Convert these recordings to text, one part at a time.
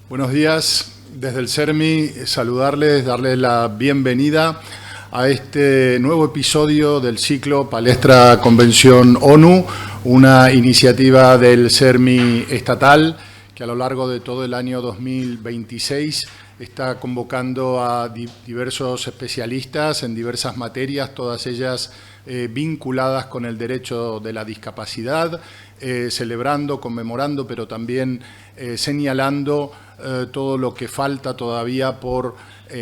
Buenos días. Desde el CERMI, saludarles, darles la bienvenida a este nuevo episodio del ciclo Palestra Convención ONU, una iniciativa del CERMI estatal que a lo largo de todo el año 2026 está convocando a diversos especialistas en diversas materias, todas ellas vinculadas con el derecho de la discapacidad, celebrando, conmemorando, pero también señalando todo lo que falta todavía por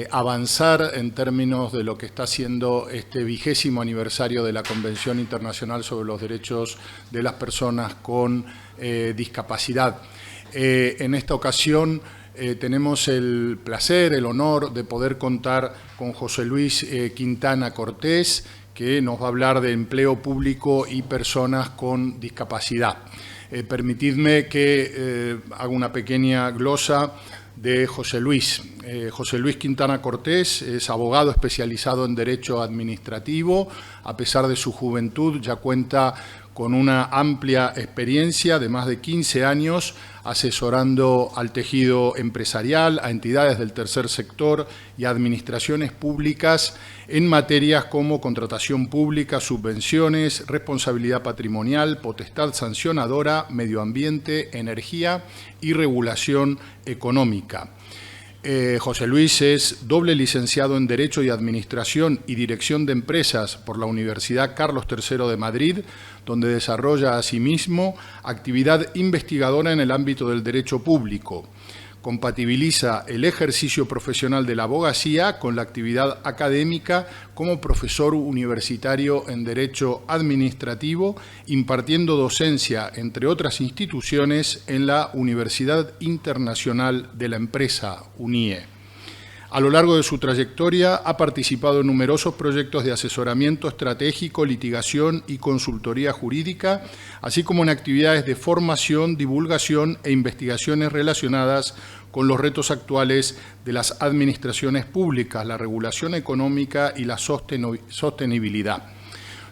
avanzar en términos de lo que está siendo este 20º aniversario de la Convención Internacional sobre los Derechos de las Personas con Discapacidad. En esta ocasión tenemos el placer, el honor de poder contar con José Luis Quintana Cortés, que nos va a hablar de empleo público y personas con discapacidad. Permitidme que haga una pequeña glosa de José Luis. José Luis Quintana Cortés es abogado especializado en Derecho Administrativo. A pesar de su juventud, ya cuenta con una amplia experiencia de más de 15 años asesorando al tejido empresarial, a entidades del tercer sector y a administraciones públicas en materias como contratación pública, subvenciones, responsabilidad patrimonial, potestad sancionadora, medio ambiente, energía y regulación económica. José Luis es doble licenciado en Derecho y Administración y Dirección de Empresas por la Universidad Carlos III de Madrid, donde desarrolla asimismo actividad investigadora en el ámbito del derecho público. Compatibiliza el ejercicio profesional de la abogacía con la actividad académica como profesor universitario en Derecho Administrativo, impartiendo docencia, entre otras instituciones, en la Universidad Internacional de la Empresa, UNIE. A lo largo de su trayectoria ha participado en numerosos proyectos de asesoramiento estratégico, litigación y consultoría jurídica, así como en actividades de formación, divulgación e investigaciones relacionadas con los retos actuales de las administraciones públicas, la regulación económica y la sostenibilidad.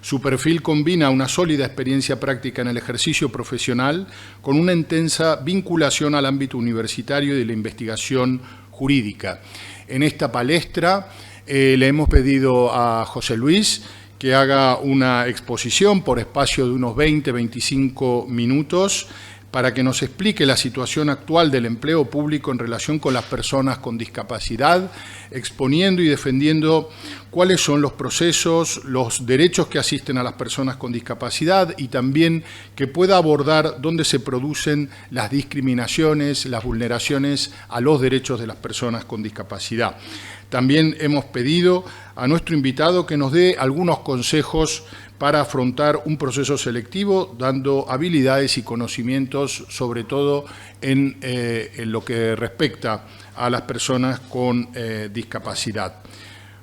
Su perfil combina una sólida experiencia práctica en el ejercicio profesional con una intensa vinculación al ámbito universitario y de la investigación jurídica. En esta palestra le hemos pedido a José Luis que haga una exposición por espacio de unos 20-25 minutos para que nos explique la situación actual del empleo público en relación con las personas con discapacidad, exponiendo y defendiendo cuáles son los procesos, los derechos que asisten a las personas con discapacidad y también que pueda abordar dónde se producen las discriminaciones, las vulneraciones a los derechos de las personas con discapacidad. También hemos pedido a nuestro invitado que nos dé algunos consejos para afrontar un proceso selectivo, dando habilidades y conocimientos, sobre todo en lo que respecta a las personas con discapacidad.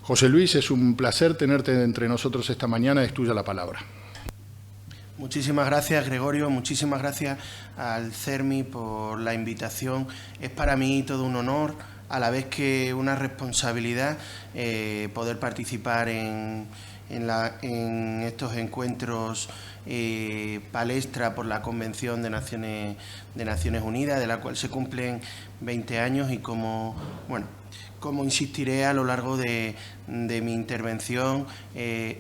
José Luis, es un placer tenerte entre nosotros esta mañana. Es tuya la palabra. Muchísimas gracias, Gregorio. Muchísimas gracias al CERMI por la invitación. Es para mí todo un honor, a la vez que una responsabilidad, poder participar en estos encuentros palestra por la Convención de Naciones Unidas, de la cual se cumplen 20 años y como insistiré a lo largo de mi intervención,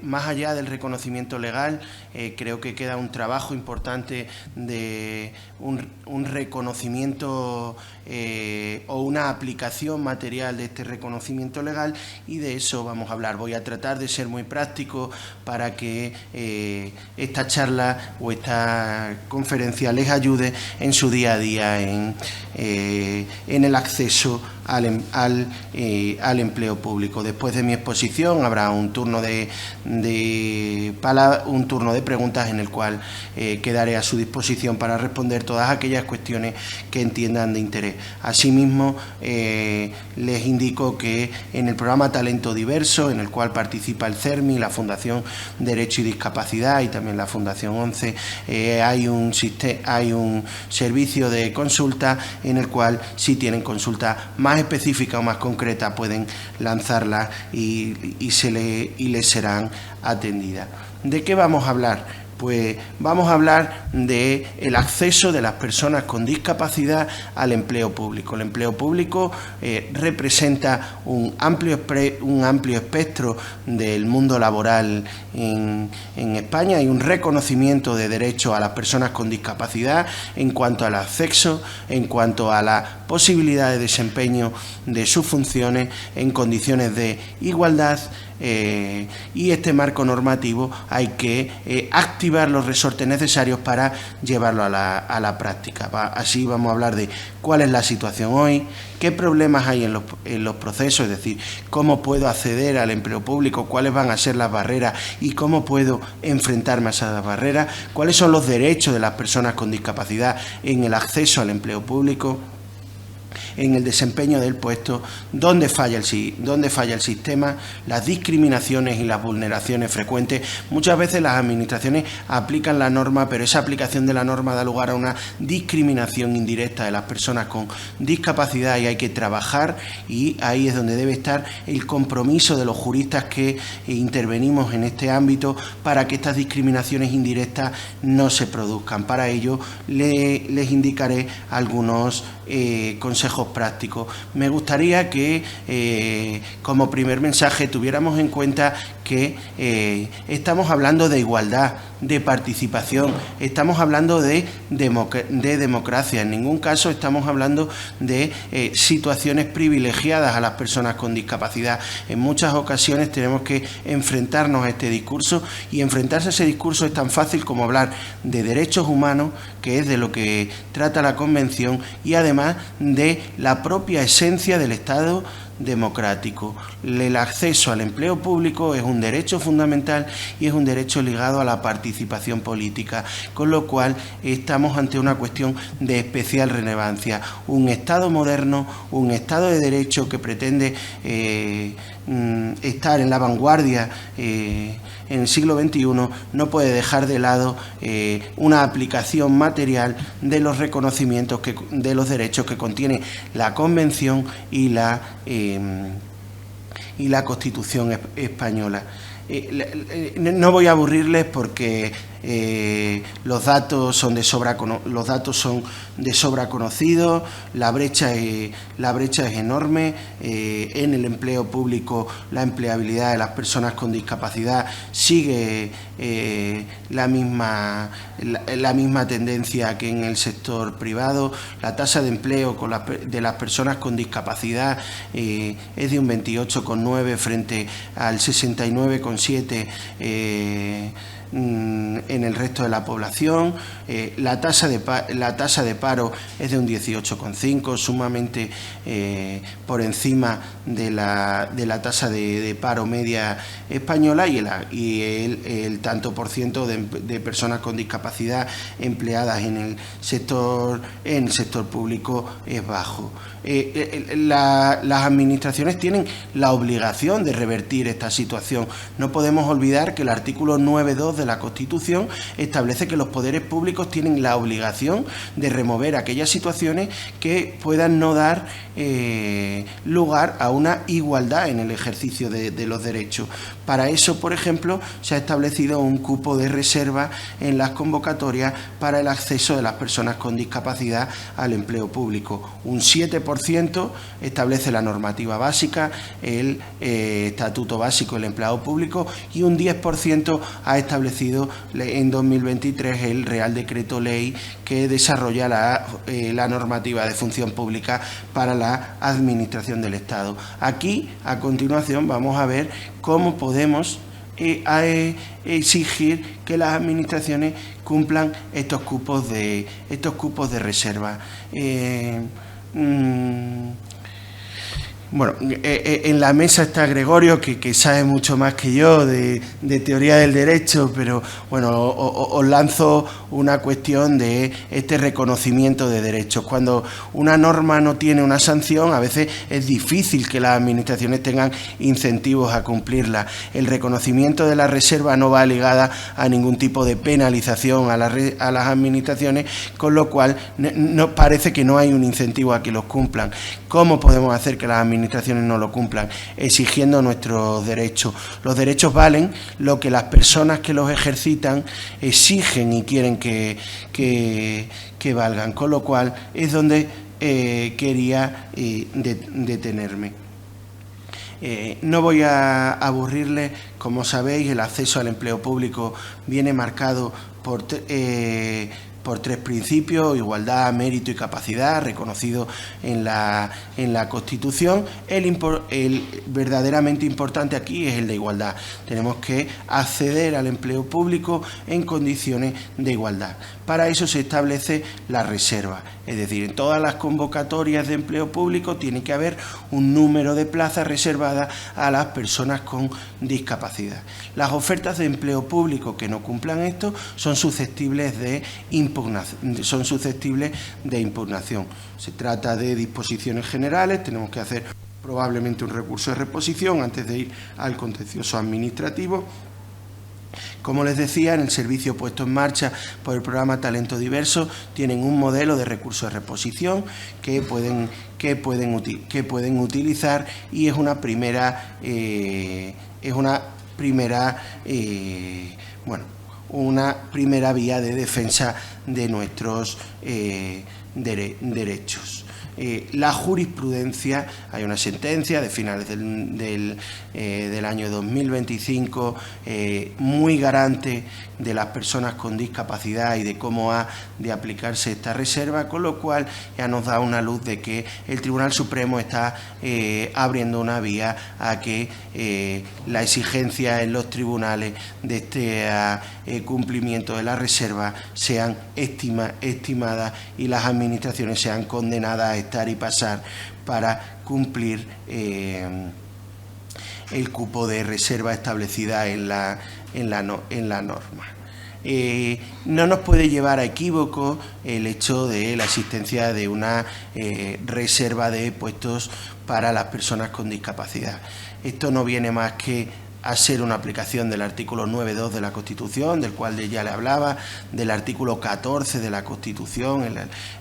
más allá del reconocimiento legal, creo que queda un trabajo importante de un reconocimiento o una aplicación material de este reconocimiento legal, y de eso vamos a hablar. Voy a tratar de ser muy práctico para que esta charla o esta conferencia les ayude en su día a día en el acceso al empleo público. Después de mi exposición habrá un turno de preguntas en el cual quedaré a su disposición para responder todas aquellas cuestiones que entiendan de interés. Asimismo, les indico que en el programa Talento Diverso, en el cual participa el CERMI, la Fundación Derecho y Discapacidad y también la Fundación 11, hay un servicio de consulta en el cual, si tienen consulta más específica o más concreta, pueden lanzarla y les serán atendidas. ¿De qué vamos a hablar? Pues vamos a hablar del acceso de las personas con discapacidad al empleo público. El empleo público representa un amplio espectro del mundo laboral en España. Hay un reconocimiento de derechos a las personas con discapacidad en cuanto al acceso, en cuanto a la posibilidad de desempeño de sus funciones en condiciones de igualdad, y este marco normativo hay que activar los resortes necesarios para llevarlo a la práctica. Así vamos a hablar de cuál es la situación hoy, qué problemas hay en los procesos, es decir, cómo puedo acceder al empleo público, cuáles van a ser las barreras y cómo puedo enfrentarme a esas barreras, cuáles son los derechos de las personas con discapacidad en el acceso al empleo público, en el desempeño del puesto, dónde falla el sistema, las discriminaciones y las vulneraciones frecuentes. Muchas veces las administraciones aplican la norma, pero esa aplicación de la norma da lugar a una discriminación indirecta de las personas con discapacidad y hay que trabajar, y ahí es donde debe estar el compromiso de los juristas que intervenimos en este ámbito para que estas discriminaciones indirectas no se produzcan. Para ello les indicaré algunos consejos prácticos. Me gustaría que como primer mensaje tuviéramos en cuenta que estamos hablando de igualdad, de participación, estamos hablando de democracia. En ningún caso estamos hablando de situaciones privilegiadas a las personas con discapacidad. En muchas ocasiones tenemos que enfrentarnos a este discurso, y enfrentarse a ese discurso es tan fácil como hablar de derechos humanos, que es de lo que trata la Convención, y además de la propia esencia del Estado democrático. El acceso al empleo público es un derecho fundamental y es un derecho ligado a la participación política, con lo cual estamos ante una cuestión de especial relevancia. Un Estado moderno, un Estado de derecho que pretende estar en la vanguardia en el siglo XXI, no puede dejar de lado una aplicación material de los reconocimientos de los derechos que contiene la Convención y la Constitución española. No voy a aburrirles porque los datos son de sobra conocidos, la brecha es enorme. En el empleo público la empleabilidad de las personas con discapacidad sigue la misma tendencia que en el sector privado. La tasa de empleo de las personas con discapacidad es de un 28,9 frente al 69,7 en el resto de la población. La tasa de paro es de un 18,5, sumamente por encima de la tasa de paro media española, y el tanto por ciento de personas con discapacidad empleadas en el sector público es bajo. Las administraciones tienen la obligación de revertir esta situación. No podemos olvidar que el artículo 9.2 de la Constitución establece que los poderes públicos tienen la obligación de remover aquellas situaciones que puedan no dar lugar a una igualdad en el ejercicio de los derechos. Para eso, por ejemplo, se ha establecido un cupo de reserva en las convocatorias para el acceso de las personas con discapacidad al empleo público. Un 7% establece la normativa básica, el Estatuto Básico del Empleado Público, y un 10% ha establecido en 2023 el Real Decreto Ley que desarrolla la normativa de función pública para la administración del Estado. Aquí, a continuación, vamos a ver cómo podemos exigir que las administraciones cumplan estos cupos de reserva. Bueno, en la mesa está Gregorio, que sabe mucho más que yo de teoría del derecho, pero bueno, os lanzo una cuestión de este reconocimiento de derechos. Cuando una norma no tiene una sanción, a veces es difícil que las administraciones tengan incentivos a cumplirla. El reconocimiento de la reserva no va ligada a ningún tipo de penalización a las administraciones, con lo cual no parece que no hay un incentivo a que los cumplan. ¿Cómo podemos hacer que las administraciones administraciones no lo cumplan, exigiendo nuestros derechos. Los derechos valen lo que las personas que los ejercitan exigen y quieren que valgan, con lo cual es donde quería detenerme. No voy a aburrirles. Como sabéis, el acceso al empleo público viene marcado por tres principios: igualdad, mérito y capacidad, reconocido en la Constitución. El verdaderamente importante aquí es el de igualdad. Tenemos que acceder al empleo público en condiciones de igualdad. Para eso se establece la reserva, es decir, en todas las convocatorias de empleo público tiene que haber un número de plazas reservadas a las personas con discapacidad. Las ofertas de empleo público que no cumplan esto son susceptibles de impugnación. Se trata de disposiciones generales, tenemos que hacer probablemente un recurso de reposición antes de ir al contencioso administrativo. Como les decía, en el servicio puesto en marcha por el programa Talento Diverso tienen un modelo de recurso de reposición que pueden utilizar, y es una primera vía de defensa de nuestros derechos. La jurisprudencia, hay una sentencia de finales del año 2025 muy garante de las personas con discapacidad y de cómo ha de aplicarse esta reserva, con lo cual ya nos da una luz de que el Tribunal Supremo está abriendo una vía a que la exigencia en los tribunales de este cumplimiento de la reserva sean estimadas y las administraciones sean condenadas a estar y pasar para cumplir el cupo de reserva establecida en la norma. No nos puede llevar a equívoco el hecho de la existencia de una reserva de puestos para las personas con discapacidad. Esto no viene más que a ser una aplicación del artículo 9.2 de la Constitución, del cual ya le hablaba, del artículo 14 de la Constitución,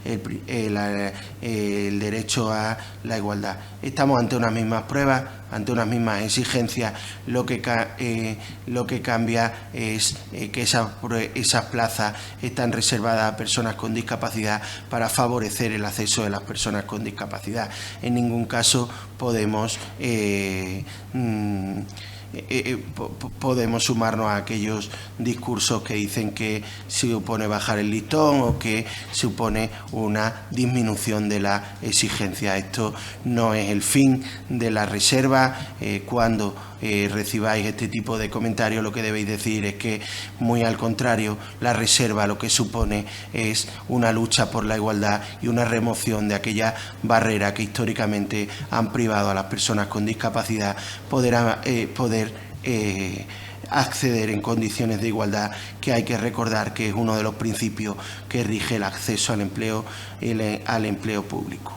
el derecho a la igualdad. Estamos ante unas mismas pruebas, ante unas mismas exigencias. Lo que cambia es que esas plazas están reservadas a personas con discapacidad para favorecer el acceso de las personas con discapacidad. En ningún caso podemos sumarnos a aquellos discursos que dicen que supone bajar el listón o que supone una disminución de la exigencia. Esto no es el fin de la reserva. Cuando recibáis este tipo de comentarios, lo que debéis decir es que, muy al contrario, la reserva lo que supone es una lucha por la igualdad y una remoción de aquella barrera que históricamente han privado a las personas con discapacidad poder acceder en condiciones de igualdad, que hay que recordar que es uno de los principios que rige el acceso al empleo público.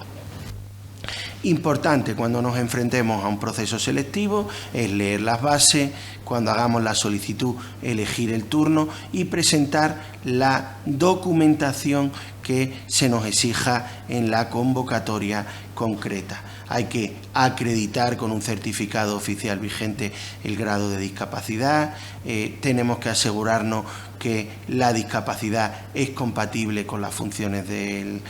Importante cuando nos enfrentemos a un proceso selectivo es leer las bases, cuando hagamos la solicitud elegir el turno y presentar la documentación que se nos exija en la convocatoria concreta. Hay que acreditar con un certificado oficial vigente el grado de discapacidad. Tenemos que asegurarnos que la discapacidad es compatible con las funciones del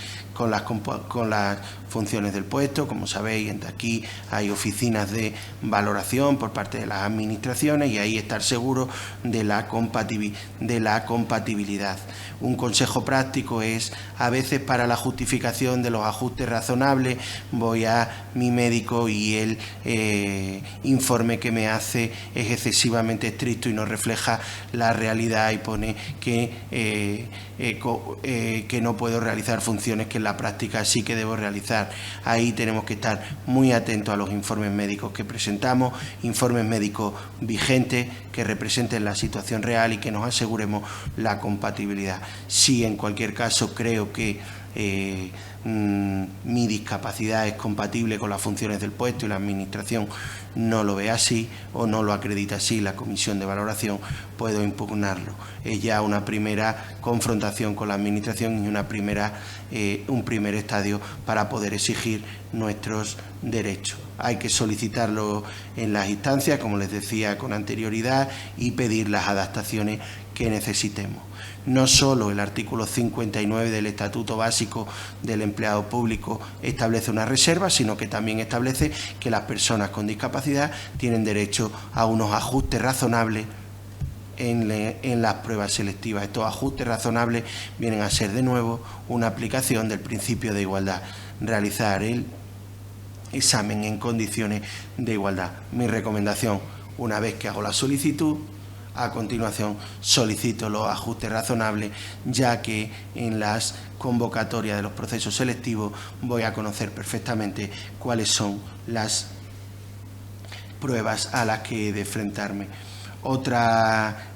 puesto. Como sabéis, aquí hay oficinas de valoración por parte de las administraciones y ahí estar seguro de la compatibilidad. Un consejo práctico es, a veces para la justificación de los ajustes razonables, voy a mi médico y el informe que me hace es excesivamente estricto y no refleja la realidad y pone que no puedo realizar funciones que en la práctica sí que debo realizar. Ahí tenemos que estar muy atentos a los informes médicos que presentamos, informes médicos vigentes que representen la situación real y que nos aseguremos la compatibilidad. Sí, en cualquier caso, creo que mi discapacidad es compatible con las funciones del puesto y la Administración no lo ve así o no lo acredita así la comisión de valoración, puedo impugnarlo. Es ya una primera confrontación con la Administración y un primer estadio para poder exigir nuestros derechos. Hay que solicitarlo en las instancias, como les decía con anterioridad, y pedir las adaptaciones que necesitemos. No solo el artículo 59 del Estatuto Básico del Empleado Público establece una reserva, sino que también establece que las personas con discapacidad tienen derecho a unos ajustes razonables en las pruebas selectivas. Estos ajustes razonables vienen a ser de nuevo una aplicación del principio de igualdad, realizar el examen en condiciones de igualdad. Mi recomendación, una vez que hago la solicitud, a continuación solicito los ajustes razonables, ya que en las convocatorias de los procesos selectivos voy a conocer perfectamente cuáles son las pruebas a las que he de enfrentarme. Otra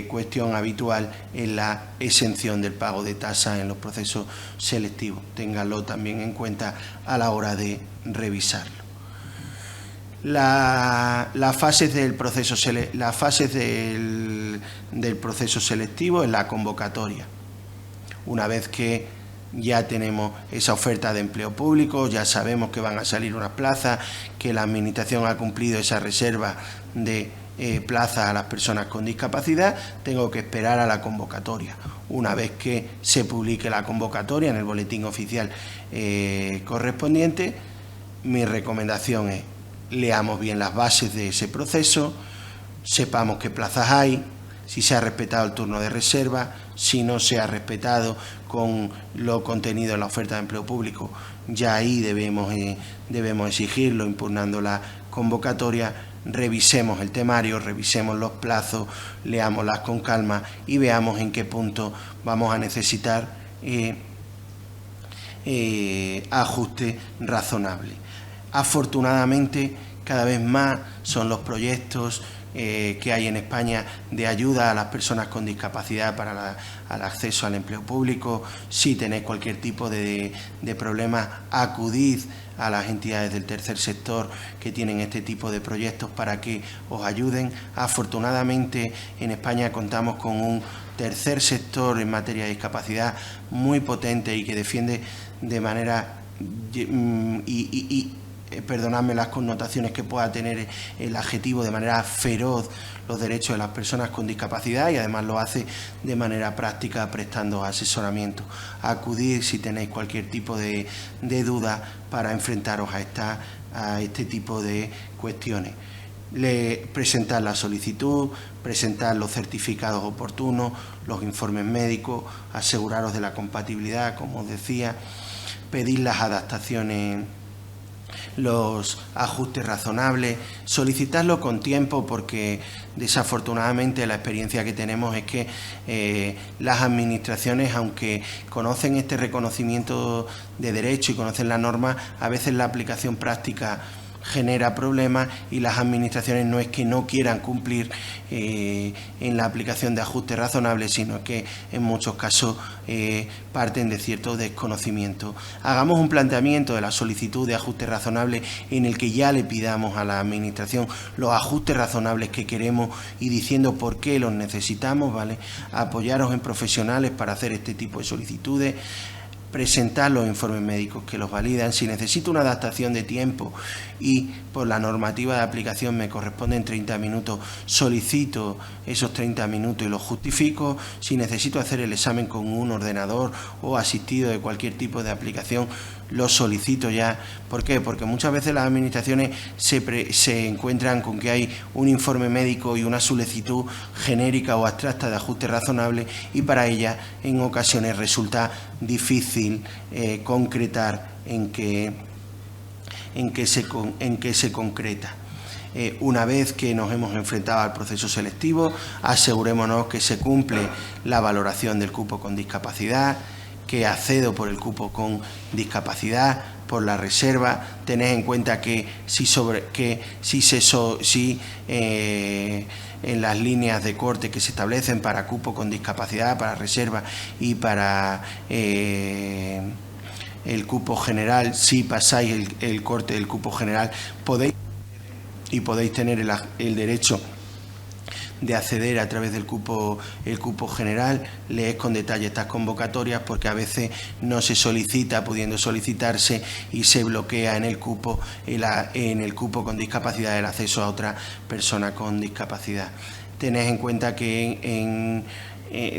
cuestión habitual es la exención del pago de tasas en los procesos selectivos. Ténganlo también en cuenta a la hora de revisarlo. Las fases del proceso selectivo en la convocatoria. Una vez que ya tenemos esa oferta de empleo público, ya sabemos que van a salir unas plazas, que la Administración ha cumplido esa reserva de plazas a las personas con discapacidad, tengo que esperar a la convocatoria. Una vez que se publique la convocatoria en el boletín oficial correspondiente, mi recomendación es: leamos bien las bases de ese proceso, sepamos qué plazas hay, si se ha respetado el turno de reserva, si no se ha respetado con lo contenido en la oferta de empleo público, ya ahí debemos exigirlo impugnando la convocatoria. Revisemos el temario, revisemos los plazos, leámoslas con calma y veamos en qué punto vamos a necesitar ajuste razonable. Afortunadamente, cada vez más son los proyectos que hay en España de ayuda a las personas con discapacidad para el acceso al empleo público. Si tenéis cualquier tipo de problema, acudid a las entidades del tercer sector que tienen este tipo de proyectos para que os ayuden. Afortunadamente, en España contamos con un tercer sector en materia de discapacidad muy potente y que defiende de manera perdonadme las connotaciones que pueda tener el adjetivo, de manera feroz los derechos de las personas con discapacidad, y además lo hace de manera práctica prestando asesoramiento. Acudir si tenéis cualquier tipo de duda para enfrentaros a este tipo de cuestiones. Presentar la solicitud, presentar los certificados oportunos, los informes médicos, aseguraros de la compatibilidad, como os decía, pedir las adaptaciones, los ajustes razonables, solicitarlo con tiempo, porque desafortunadamente la experiencia que tenemos es que las administraciones, aunque conocen este reconocimiento de derecho y conocen la norma, a veces la aplicación práctica genera problemas y las administraciones no es que no quieran cumplir en la aplicación de ajustes razonables, sino que en muchos casos parten de cierto desconocimiento. Hagamos un planteamiento de la solicitud de ajustes razonables en el que ya le pidamos a la administración los ajustes razonables que queremos y diciendo por qué los necesitamos, ¿vale? Apoyaros en profesionales para hacer este tipo de solicitudes. Presentar los informes médicos que los validan. Si necesito una adaptación de tiempo y por la normativa de aplicación me corresponden 30 minutos, solicito esos 30 minutos y los justifico. Si necesito hacer el examen con un ordenador o asistido de cualquier tipo de aplicación, lo solicito ya. ¿Por qué? Porque muchas veces las administraciones se encuentran con que hay un informe médico y una solicitud genérica o abstracta de ajuste razonable, y para ellas en ocasiones resulta difícil concretar en qué se concreta. Una vez que nos hemos enfrentado al proceso selectivo, asegurémonos que se cumple la valoración del cupo con discapacidad, que accedo por el cupo con discapacidad, por la reserva. Tened en cuenta que en las líneas de corte que se establecen para cupo con discapacidad, para reserva y para el cupo general, si pasáis el corte del cupo general, podéis tener el derecho de acceder a través del cupo general. Leed con detalle estas convocatorias, porque a veces no se solicita, pudiendo solicitarse, y se bloquea en el cupo con discapacidad el acceso a otra persona con discapacidad. Tened en cuenta que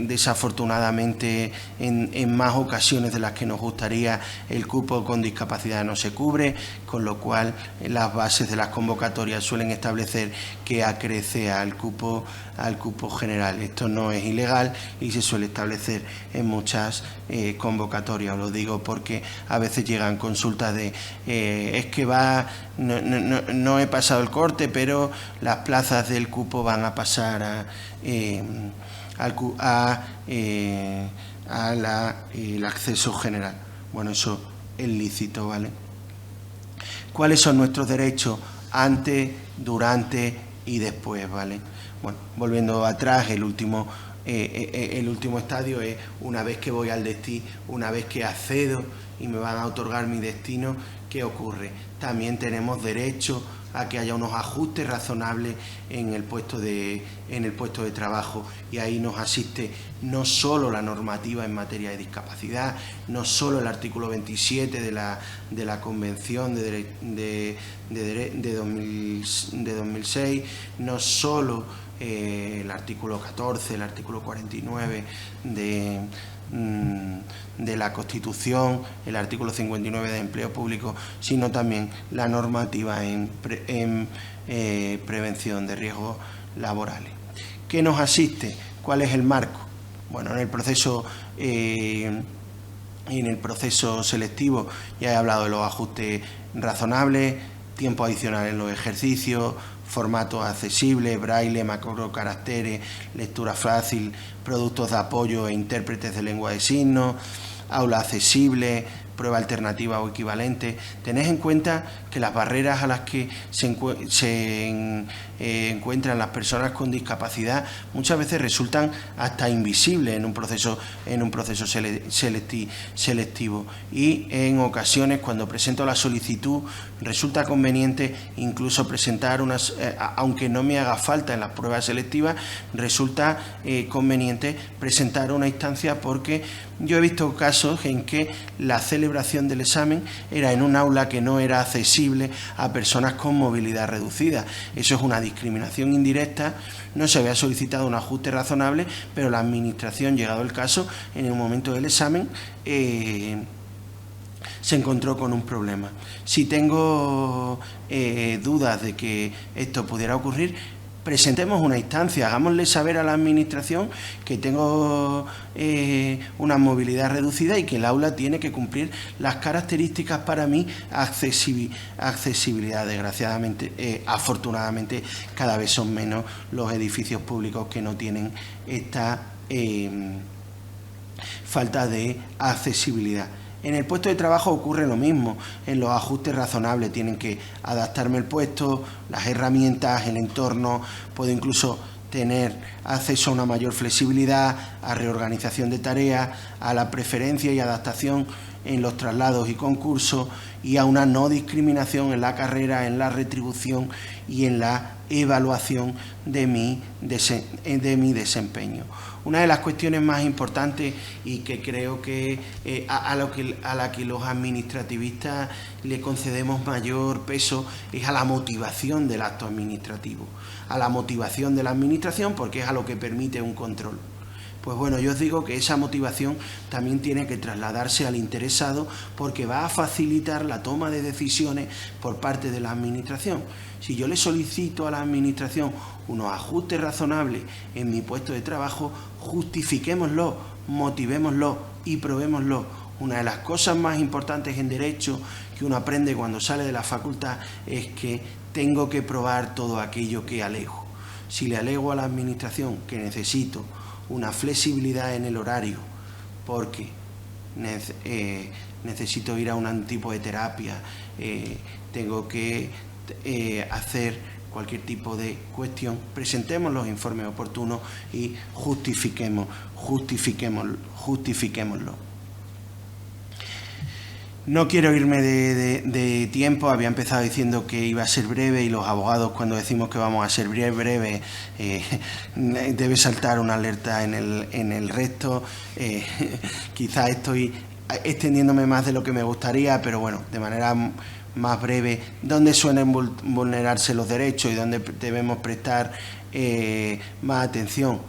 desafortunadamente en más ocasiones de las que nos gustaría, el cupo con discapacidad no se cubre, con lo cual las bases de las convocatorias suelen establecer que acrece al cupo general. Esto no es ilegal y se suele establecer en muchas convocatorias. Os lo digo porque a veces llegan consultas de es que no he pasado el corte, pero las plazas del cupo van a pasar el acceso general. Bueno, eso es lícito, ¿vale? ¿Cuáles son nuestros derechos antes, durante y después, ¿vale? Bueno, volviendo atrás, el último estadio es una vez que voy al destino, una vez que accedo y me van a otorgar mi destino, ¿qué ocurre? También tenemos derecho a que haya unos ajustes razonables en el puesto de trabajo, y ahí nos asiste no solo la normativa en materia de discapacidad, no solo el artículo 27 de la Convención de 2006, no solo el artículo 14, el artículo 49 de la Constitución, el artículo 59 de empleo público, sino también la normativa en prevención de riesgos laborales. ¿Qué nos asiste? ¿Cuál es el marco? Bueno, en el proceso selectivo ya he hablado de los ajustes razonables, tiempo adicional en los ejercicios, formatos accesibles, braille, macrocaracteres, lectura fácil, productos de apoyo e intérpretes de lengua de signos, aula accesible, prueba alternativa o equivalente. Tened en cuenta que las barreras a las que se encuentran las personas con discapacidad muchas veces resultan hasta invisibles en un proceso selectivo, y en ocasiones, cuando presento la solicitud, resulta conveniente incluso presentar aunque no me haga falta en las pruebas selectivas, resulta conveniente presentar una instancia, porque yo he visto casos en que la celebración del examen era en un aula que no era accesible a personas con movilidad reducida. Eso es una discriminación indirecta. No se había solicitado un ajuste razonable, pero la Administración, llegado el caso, en el momento del examen se encontró con un problema. Si tengo dudas de que esto pudiera ocurrir, presentemos una instancia, hagámosle saber a la Administración que tengo una movilidad reducida y que el aula tiene que cumplir las características para mi accesibilidad. Desgraciadamente, afortunadamente, cada vez son menos los edificios públicos que no tienen esta falta de accesibilidad. En el puesto de trabajo ocurre lo mismo. En los ajustes razonables tienen que adaptarme el puesto, las herramientas, el entorno. Puedo incluso tener acceso a una mayor flexibilidad, a reorganización de tareas, a la preferencia y adaptación en los traslados y concursos, y a una no discriminación en la carrera, en la retribución y en la evaluación de mi desempeño. Una de las cuestiones más importantes, y que creo que a la que los administrativistas le concedemos mayor peso, es a la motivación del acto administrativo, a la motivación de la administración, porque es a lo que permite un control. Pues bueno, yo os digo que esa motivación también tiene que trasladarse al interesado, porque va a facilitar la toma de decisiones por parte de la Administración. Si yo le solicito a la Administración unos ajustes razonables en mi puesto de trabajo, justifiquémoslo, motivémoslo y probémoslo. Una de las cosas más importantes en Derecho que uno aprende cuando sale de la facultad es que tengo que probar todo aquello que alego. Si le alego a la Administración que necesito una flexibilidad en el horario porque necesito ir a un tipo de terapia, tengo que hacer cualquier tipo de cuestión, presentemos los informes oportunos y justifiquémoslo. No quiero irme de tiempo, había empezado diciendo que iba a ser breve y los abogados cuando decimos que vamos a ser breve debe saltar una alerta en el resto. Quizás estoy extendiéndome más de lo que me gustaría, pero bueno, de manera más breve, ¿dónde suelen vulnerarse los derechos y dónde debemos prestar más atención?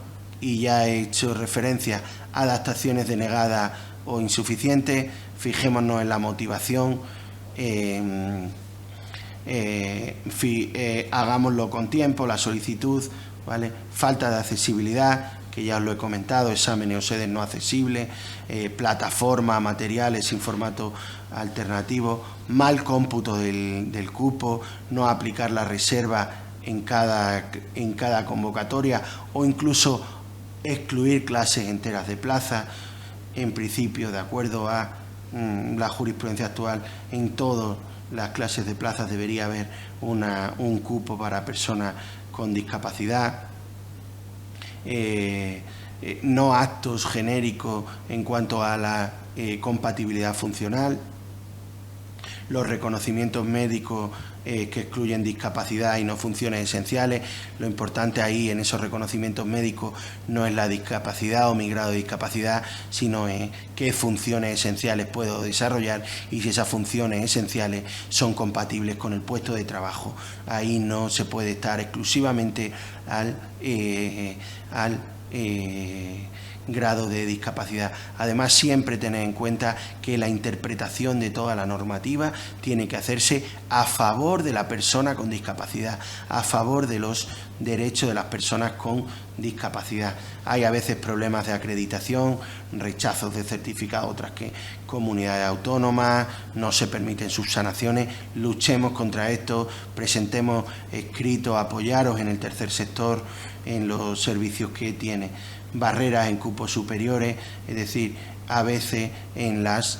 Y ya he hecho referencia a adaptaciones denegadas o insuficientes. Fijémonos en la motivación, hagámoslo con tiempo, la solicitud, ¿vale? Falta de accesibilidad, que ya os lo he comentado, exámenes o sedes no accesibles, plataforma, materiales sin formato alternativo, mal cómputo del cupo, no aplicar la reserva en cada convocatoria o incluso excluir clases enteras de plaza. En principio, de acuerdo a la jurisprudencia actual, en todas las clases de plazas debería haber un cupo para personas con discapacidad. No actos genéricos en cuanto a la compatibilidad funcional. Los reconocimientos médicos que excluyen discapacidad y no funciones esenciales. Lo importante ahí en esos reconocimientos médicos no es la discapacidad o mi grado de discapacidad, sino qué funciones esenciales puedo desarrollar y si esas funciones esenciales son compatibles con el puesto de trabajo. Ahí no se puede estar exclusivamente al grado de discapacidad. Además, siempre tener en cuenta que la interpretación de toda la normativa tiene que hacerse a favor de la persona con discapacidad, a favor de los derechos de las personas con discapacidad. Hay a veces problemas de acreditación, rechazos de certificado, otras que comunidades autónomas, no se permiten subsanaciones. Luchemos contra esto, presentemos escritos, apoyaros en el tercer sector, en los servicios que tiene. Barreras en cupos superiores, es decir, a veces en las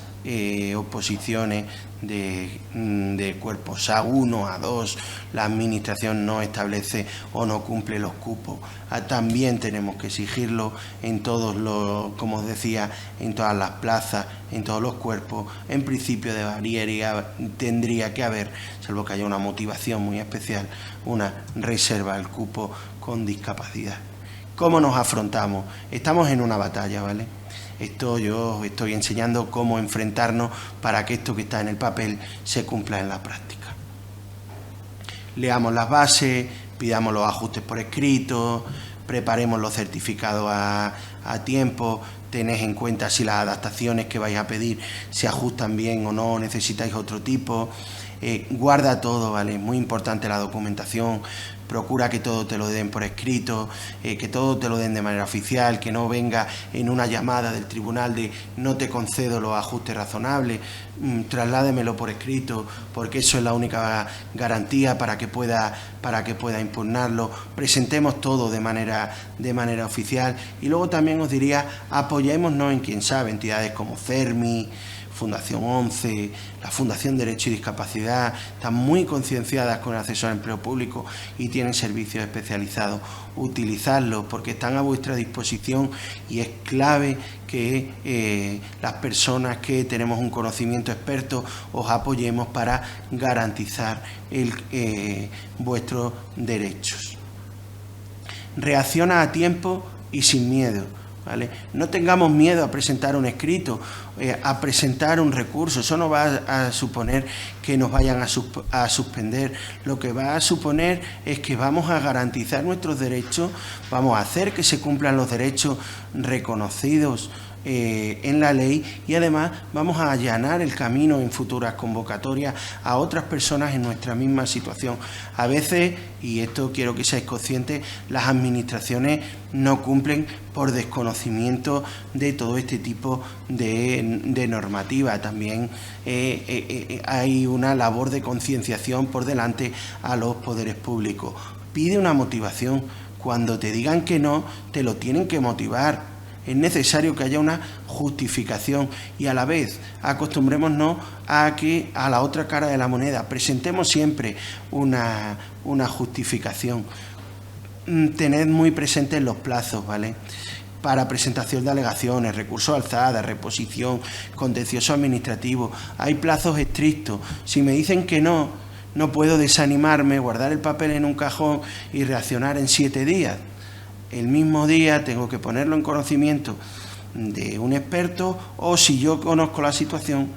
oposiciones de cuerpos A1, A2, la administración no establece o no cumple los cupos. También tenemos que exigirlo en todos los, como os decía, en todas las plazas, en todos los cuerpos. En principio tendría que haber, salvo que haya una motivación muy especial, una reserva al cupo con discapacidad. ¿Cómo nos afrontamos? Estamos en una batalla, ¿vale? Yo os estoy enseñando cómo enfrentarnos para que esto que está en el papel se cumpla en la práctica. Leamos las bases, pidamos los ajustes por escrito, preparemos los certificados a tiempo, tened en cuenta si las adaptaciones que vais a pedir se ajustan bien o no, necesitáis otro tipo. Guarda todo, ¿vale? Es muy importante la documentación. Procura que todo te lo den por escrito, que todo te lo den de manera oficial, que no venga en una llamada del tribunal de no te concedo los ajustes razonables, trasládemelo por escrito, porque eso es la única garantía para que pueda impugnarlo. Presentemos todo de manera oficial. Y luego también os diría, apoyémonos en quien sabe, entidades como CERMI, Fundación 11, la Fundación Derecho y Discapacidad, están muy concienciadas con el acceso al empleo público y tienen servicios especializados. Utilizadlos porque están a vuestra disposición y es clave que las personas que tenemos un conocimiento experto os apoyemos para garantizar vuestros derechos. Reacciona a tiempo y sin miedo, ¿vale? No tengamos miedo a presentar un escrito, a presentar un recurso. Eso no va a suponer que nos vayan a suspender. Lo que va a suponer es que vamos a garantizar nuestros derechos, vamos a hacer que se cumplan los derechos reconocidos en la ley y además vamos a allanar el camino en futuras convocatorias a otras personas en nuestra misma situación. A veces, y esto quiero que seáis conscientes, las administraciones no cumplen por desconocimiento de todo este tipo de normativa. También hay una labor de concienciación por delante a los poderes públicos. Pide una motivación. Cuando te digan que no, te lo tienen que motivar. es necesario que haya una justificación y a la vez acostumbrémonos a que a la otra cara de la moneda presentemos siempre una justificación. Tened muy presentes los plazos, ¿vale? Para presentación de alegaciones, recurso alzada, reposición, contencioso administrativo. Hay plazos estrictos. Si me dicen que no puedo desanimarme, guardar el papel en un cajón y reaccionar en 7 días. El mismo día tengo que ponerlo en conocimiento de un experto o, si yo conozco la situación,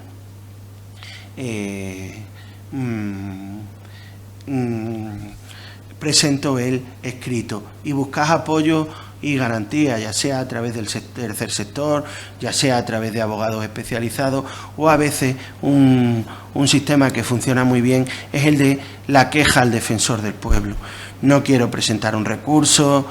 presento el escrito y buscas apoyo y garantía, ya sea a través del tercer sector, ya sea a través de abogados especializados, o a veces un sistema que funciona muy bien es el de la queja al defensor del pueblo. No quiero presentar un recurso,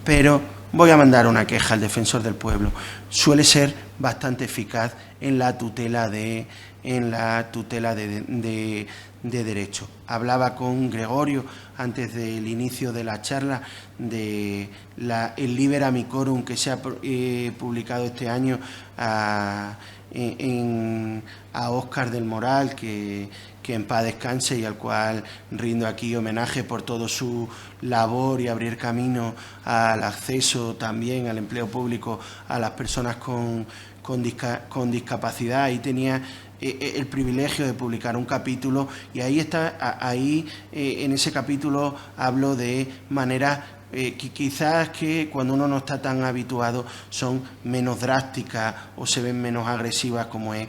pero voy a mandar una queja al defensor del pueblo. Suele ser bastante eficaz en la tutela de derecho. Hablaba con Gregorio antes del inicio de la charla de el Liber Amicorum que se ha publicado este año a Óscar del Moral, que en paz descanse, y al cual rindo aquí homenaje por toda su labor y abrir camino al acceso también al empleo público a las personas con discapacidad. Y tenía el privilegio de publicar un capítulo, y en ese capítulo hablo de maneras que quizás que cuando uno no está tan habituado son menos drásticas o se ven menos agresivas, como es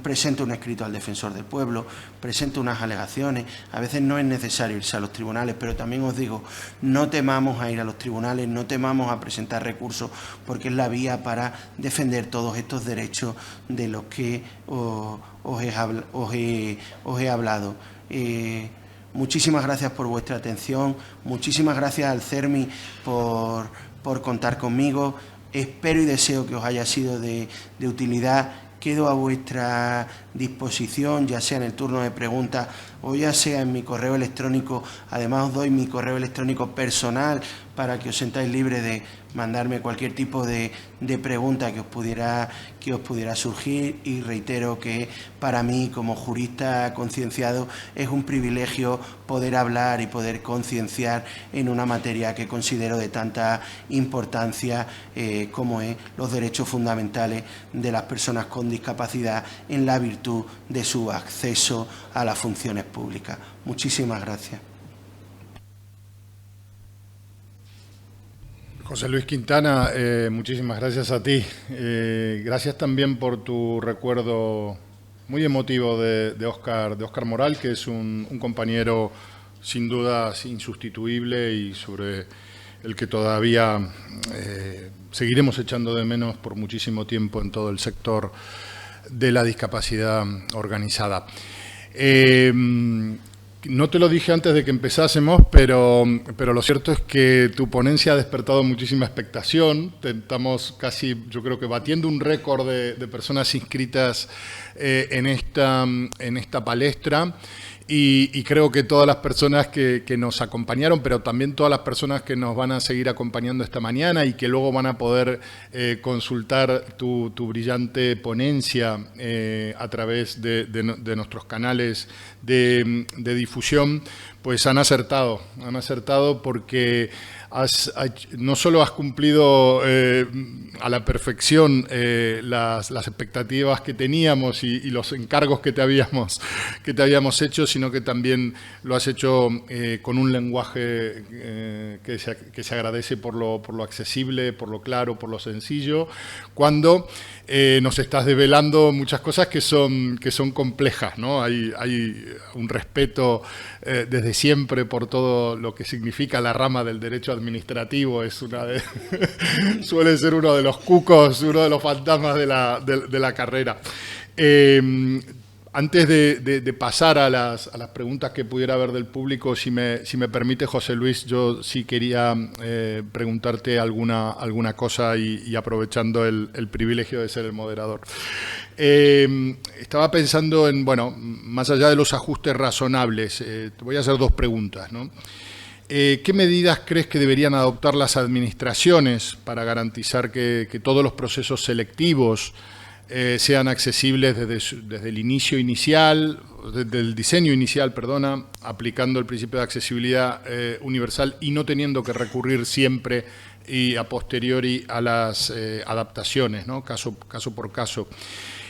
presento un escrito al defensor del pueblo, presento unas alegaciones. A veces no es necesario irse a los tribunales, pero también os digo, no temamos a ir a los tribunales, no temamos a presentar recursos, porque es la vía para defender todos estos derechos de los que os he hablado. Muchísimas gracias por vuestra atención, muchísimas gracias al CERMI por contar conmigo. Espero y deseo que os haya sido de utilidad. Quedo a vuestra disposición, ya sea en el turno de preguntas o ya sea en mi correo electrónico. Además, os doy mi correo electrónico personal para que os sentáis libres de mandarme cualquier tipo de pregunta que os pudiera surgir, y reitero que para mí, como jurista concienciado, es un privilegio poder hablar y poder concienciar en una materia que considero de tanta importancia como es los derechos fundamentales de las personas con discapacidad en la virtud de su acceso a las funciones públicas. Muchísimas gracias. José Luis Quintana, muchísimas gracias a ti. Gracias también por tu recuerdo muy emotivo de Óscar Moral, que es un compañero sin duda insustituible y sobre el que todavía seguiremos echando de menos por muchísimo tiempo en todo el sector de la discapacidad organizada. No te lo dije antes de que empezásemos, pero lo cierto es que tu ponencia ha despertado muchísima expectación. Estamos casi, yo creo que batiendo un récord de personas inscritas en esta palestra. Y creo que todas las personas que nos acompañaron, pero también todas las personas que nos van a seguir acompañando esta mañana y que luego van a poder consultar tu brillante ponencia a través de nuestros canales de difusión, pues han acertado porque no solo has cumplido a la perfección las expectativas que teníamos y los encargos que te habíamos hecho, sino que también lo has hecho con un lenguaje que se agradece por lo accesible, por lo claro, por lo sencillo, cuando nos estás develando muchas cosas que son complejas, ¿no? Hay un respeto desde siempre por todo lo que significa la rama del derecho administrativo. Suele ser uno de los cucos, uno de los fantasmas de la carrera. Antes de pasar a las preguntas que pudiera haber del público, si me permite, José Luis, yo sí quería preguntarte alguna cosa y aprovechando el privilegio de ser el moderador. Estaba pensando en, bueno, más allá de los ajustes razonables, te voy a hacer dos preguntas, ¿no? ¿Qué medidas crees que deberían adoptar las administraciones para garantizar que todos los procesos selectivos sean accesibles desde el inicio inicial, desde el diseño inicial, perdona, aplicando el principio de accesibilidad universal y no teniendo que recurrir siempre y a posteriori a las adaptaciones, ¿no? Caso por caso?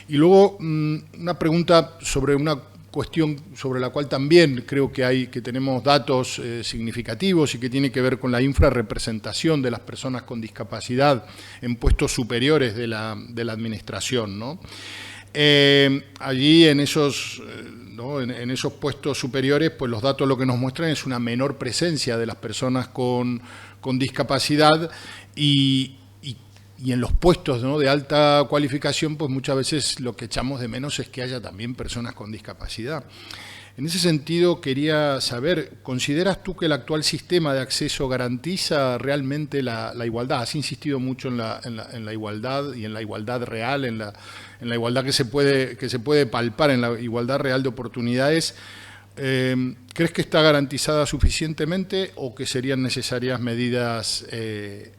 Y luego una pregunta sobre una cuestión sobre la cual también creo que tenemos datos significativos y que tiene que ver con la infrarrepresentación de las personas con discapacidad en puestos superiores de la administración, ¿no? Allí en esos puestos superiores, pues los datos lo que nos muestran es una menor presencia de las personas con discapacidad y en los puestos, ¿no?, de alta cualificación, pues muchas veces lo que echamos de menos es que haya también personas con discapacidad. En ese sentido, quería saber, ¿consideras tú que el actual sistema de acceso garantiza realmente la igualdad? Has insistido mucho en la igualdad y en la igualdad real, en la igualdad que se puede palpar, en la igualdad real de oportunidades. ¿Crees que está garantizada suficientemente o que serían necesarias medidas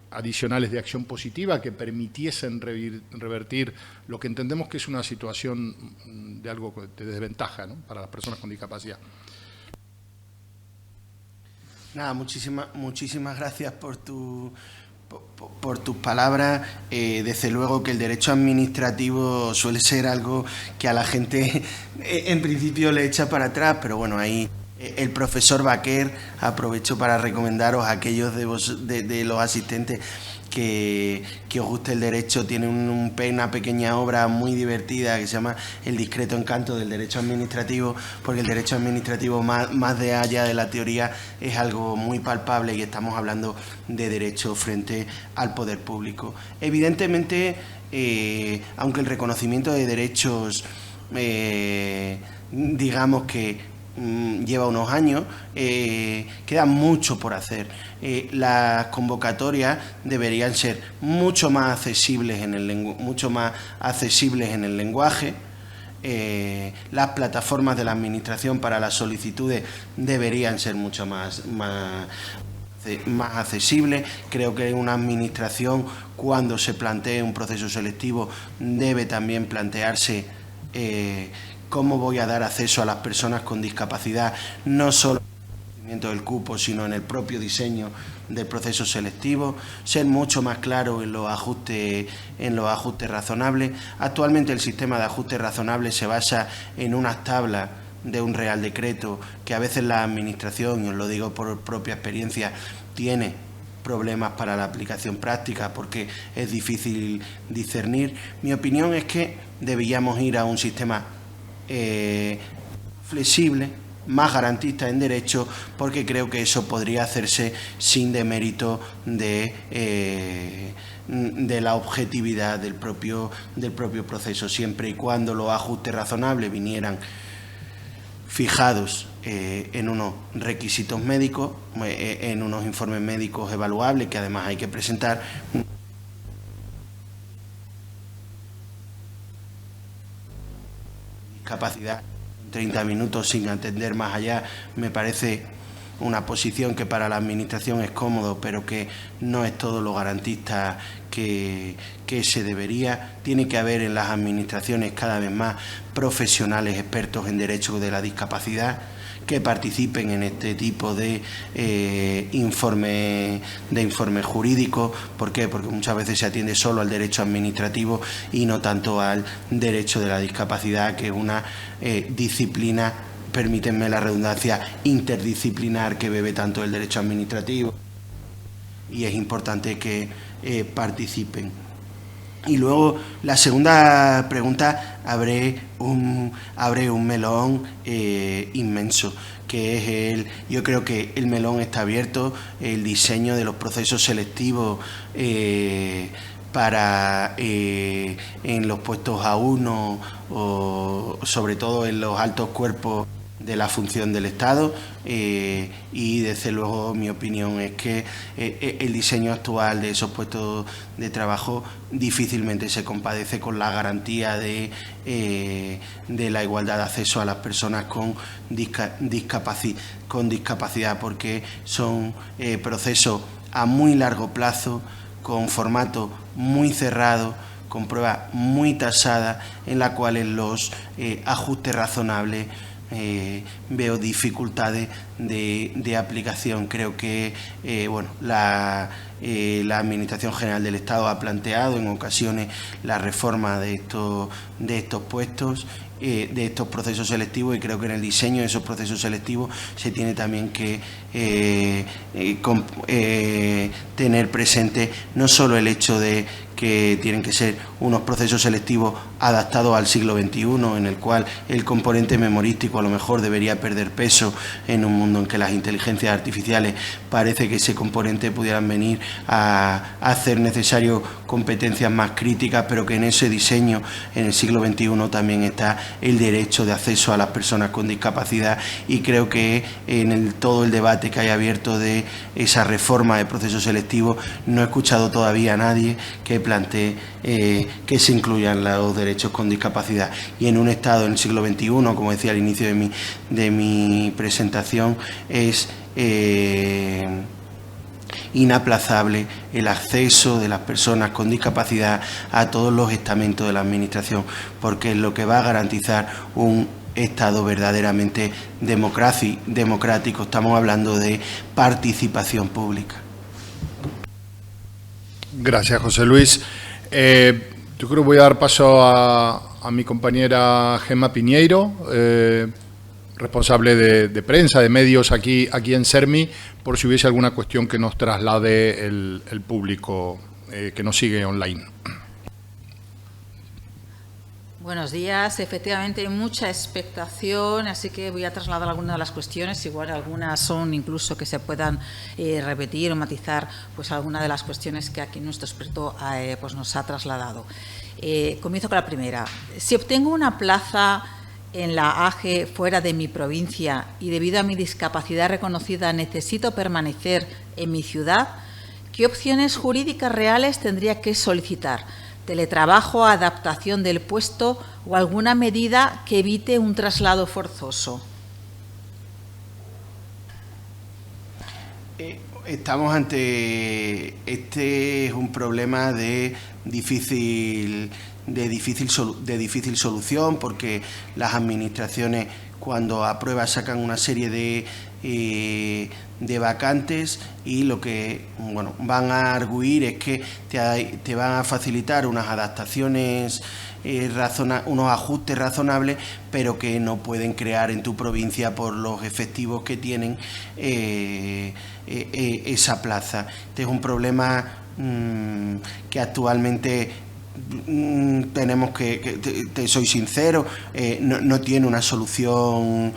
adicionales de acción positiva que permitiesen revertir lo que entendemos que es una situación de algo de desventaja, ¿no?, para las personas con discapacidad? Nada, muchísimas gracias por tus palabras. Desde luego que el derecho administrativo suele ser algo que a la gente en principio le echa para atrás, pero bueno, ahí el profesor Baquer, aprovecho para recomendaros a aquellos de los asistentes que os guste el derecho, tiene una pequeña obra muy divertida que se llama El discreto encanto del derecho administrativo, porque el derecho administrativo más de allá de la teoría es algo muy palpable y estamos hablando de derecho frente al poder público. Evidentemente, aunque el reconocimiento de derechos, digamos que lleva unos años, queda mucho por hacer. Las convocatorias deberían ser mucho más accesibles en el lenguaje. Las plataformas de la administración para las solicitudes deberían ser mucho más accesibles. Creo que una administración, cuando se plantee un proceso selectivo, debe también plantearse cómo voy a dar acceso a las personas con discapacidad, no solo en el del cupo, sino en el propio diseño del proceso selectivo, ser mucho más claro en los ajustes razonables. Actualmente el sistema de ajustes razonables se basa en unas tablas de un real decreto que a veces la administración, y os lo digo por propia experiencia, tiene problemas para la aplicación práctica porque es difícil discernir. Mi opinión es que deberíamos ir a un sistema flexible, más garantista en derecho, porque creo que eso podría hacerse sin demérito de la objetividad del propio proceso, siempre y cuando los ajustes razonables vinieran fijados en unos requisitos médicos, en unos informes médicos evaluables que además hay que presentar. Capacidad 30 minutos sin atender más allá me parece una posición que para la administración es cómodo, pero que no es todo lo garantista que se debería. Tiene que haber en las administraciones cada vez más profesionales expertos en derecho de la discapacidad que participen en este tipo de informes jurídicos. ¿Por qué? Porque muchas veces se atiende solo al derecho administrativo y no tanto al derecho de la discapacidad, que es una disciplina, permítanme la redundancia, interdisciplinar, que bebe tanto el derecho administrativo, y es importante que participen. Y luego, la segunda pregunta, abre un melón inmenso, que es yo creo que el melón está abierto, el diseño de los procesos selectivos para en los puestos A1 o sobre todo en los altos cuerpos la función del Estado y desde luego mi opinión es que el diseño actual de esos puestos de trabajo difícilmente se compadece con la garantía de la igualdad de acceso a las personas con discapacidad, porque son procesos a muy largo plazo, con formato muy cerrado, con pruebas muy tasadas, en las cuales los ajustes razonables veo dificultades de aplicación. Creo que la Administración General del Estado ha planteado en ocasiones la reforma de estos puestos, de estos procesos selectivos, y creo que en el diseño de esos procesos selectivos se tiene también que tener presente no solo el hecho de que tienen que ser unos procesos selectivos adaptados al siglo XXI, en el cual el componente memorístico a lo mejor debería perder peso en un mundo en que las inteligencias artificiales parece que ese componente pudieran venir a hacer necesario competencias más críticas, pero que en ese diseño en el siglo XXI también está el derecho de acceso a las personas con discapacidad, y creo que en todo el debate que hay abierto de esa reforma de procesos selectivos no he escuchado todavía a nadie que plantee que se incluyan los derechos con discapacidad. Y en un Estado en el siglo XXI, como decía al inicio de mi presentación, es inaplazable el acceso de las personas con discapacidad a todos los estamentos de la Administración, porque es lo que va a garantizar un Estado verdaderamente democrático. Estamos hablando de participación pública. Gracias, José Luis. Yo creo que voy a dar paso a mi compañera Gemma Piñeiro, responsable de prensa, de medios aquí en SERMI, por si hubiese alguna cuestión que nos traslade el público que nos sigue online. Buenos días. Efectivamente, hay mucha expectación, así que voy a trasladar algunas de las cuestiones. Igual algunas son incluso que se puedan repetir o matizar, pues algunas de las cuestiones que aquí nuestro experto pues nos ha trasladado. Comienzo con la primera. Si obtengo una plaza en la AGE fuera de mi provincia y debido a mi discapacidad reconocida necesito permanecer en mi ciudad, ¿qué opciones jurídicas reales tendría que solicitar? ¿Teletrabajo, adaptación del puesto o alguna medida que evite un traslado forzoso? Estamos ante es un problema de difícil solución, porque las administraciones, cuando aprueban, sacan una serie de vacantes, y lo que van a arguir es que te van a facilitar unas adaptaciones, unos ajustes razonables, pero que no pueden crear en tu provincia, por los efectivos que tienen, esa plaza. Este es un problema que actualmente tenemos te soy sincero, no tiene una solución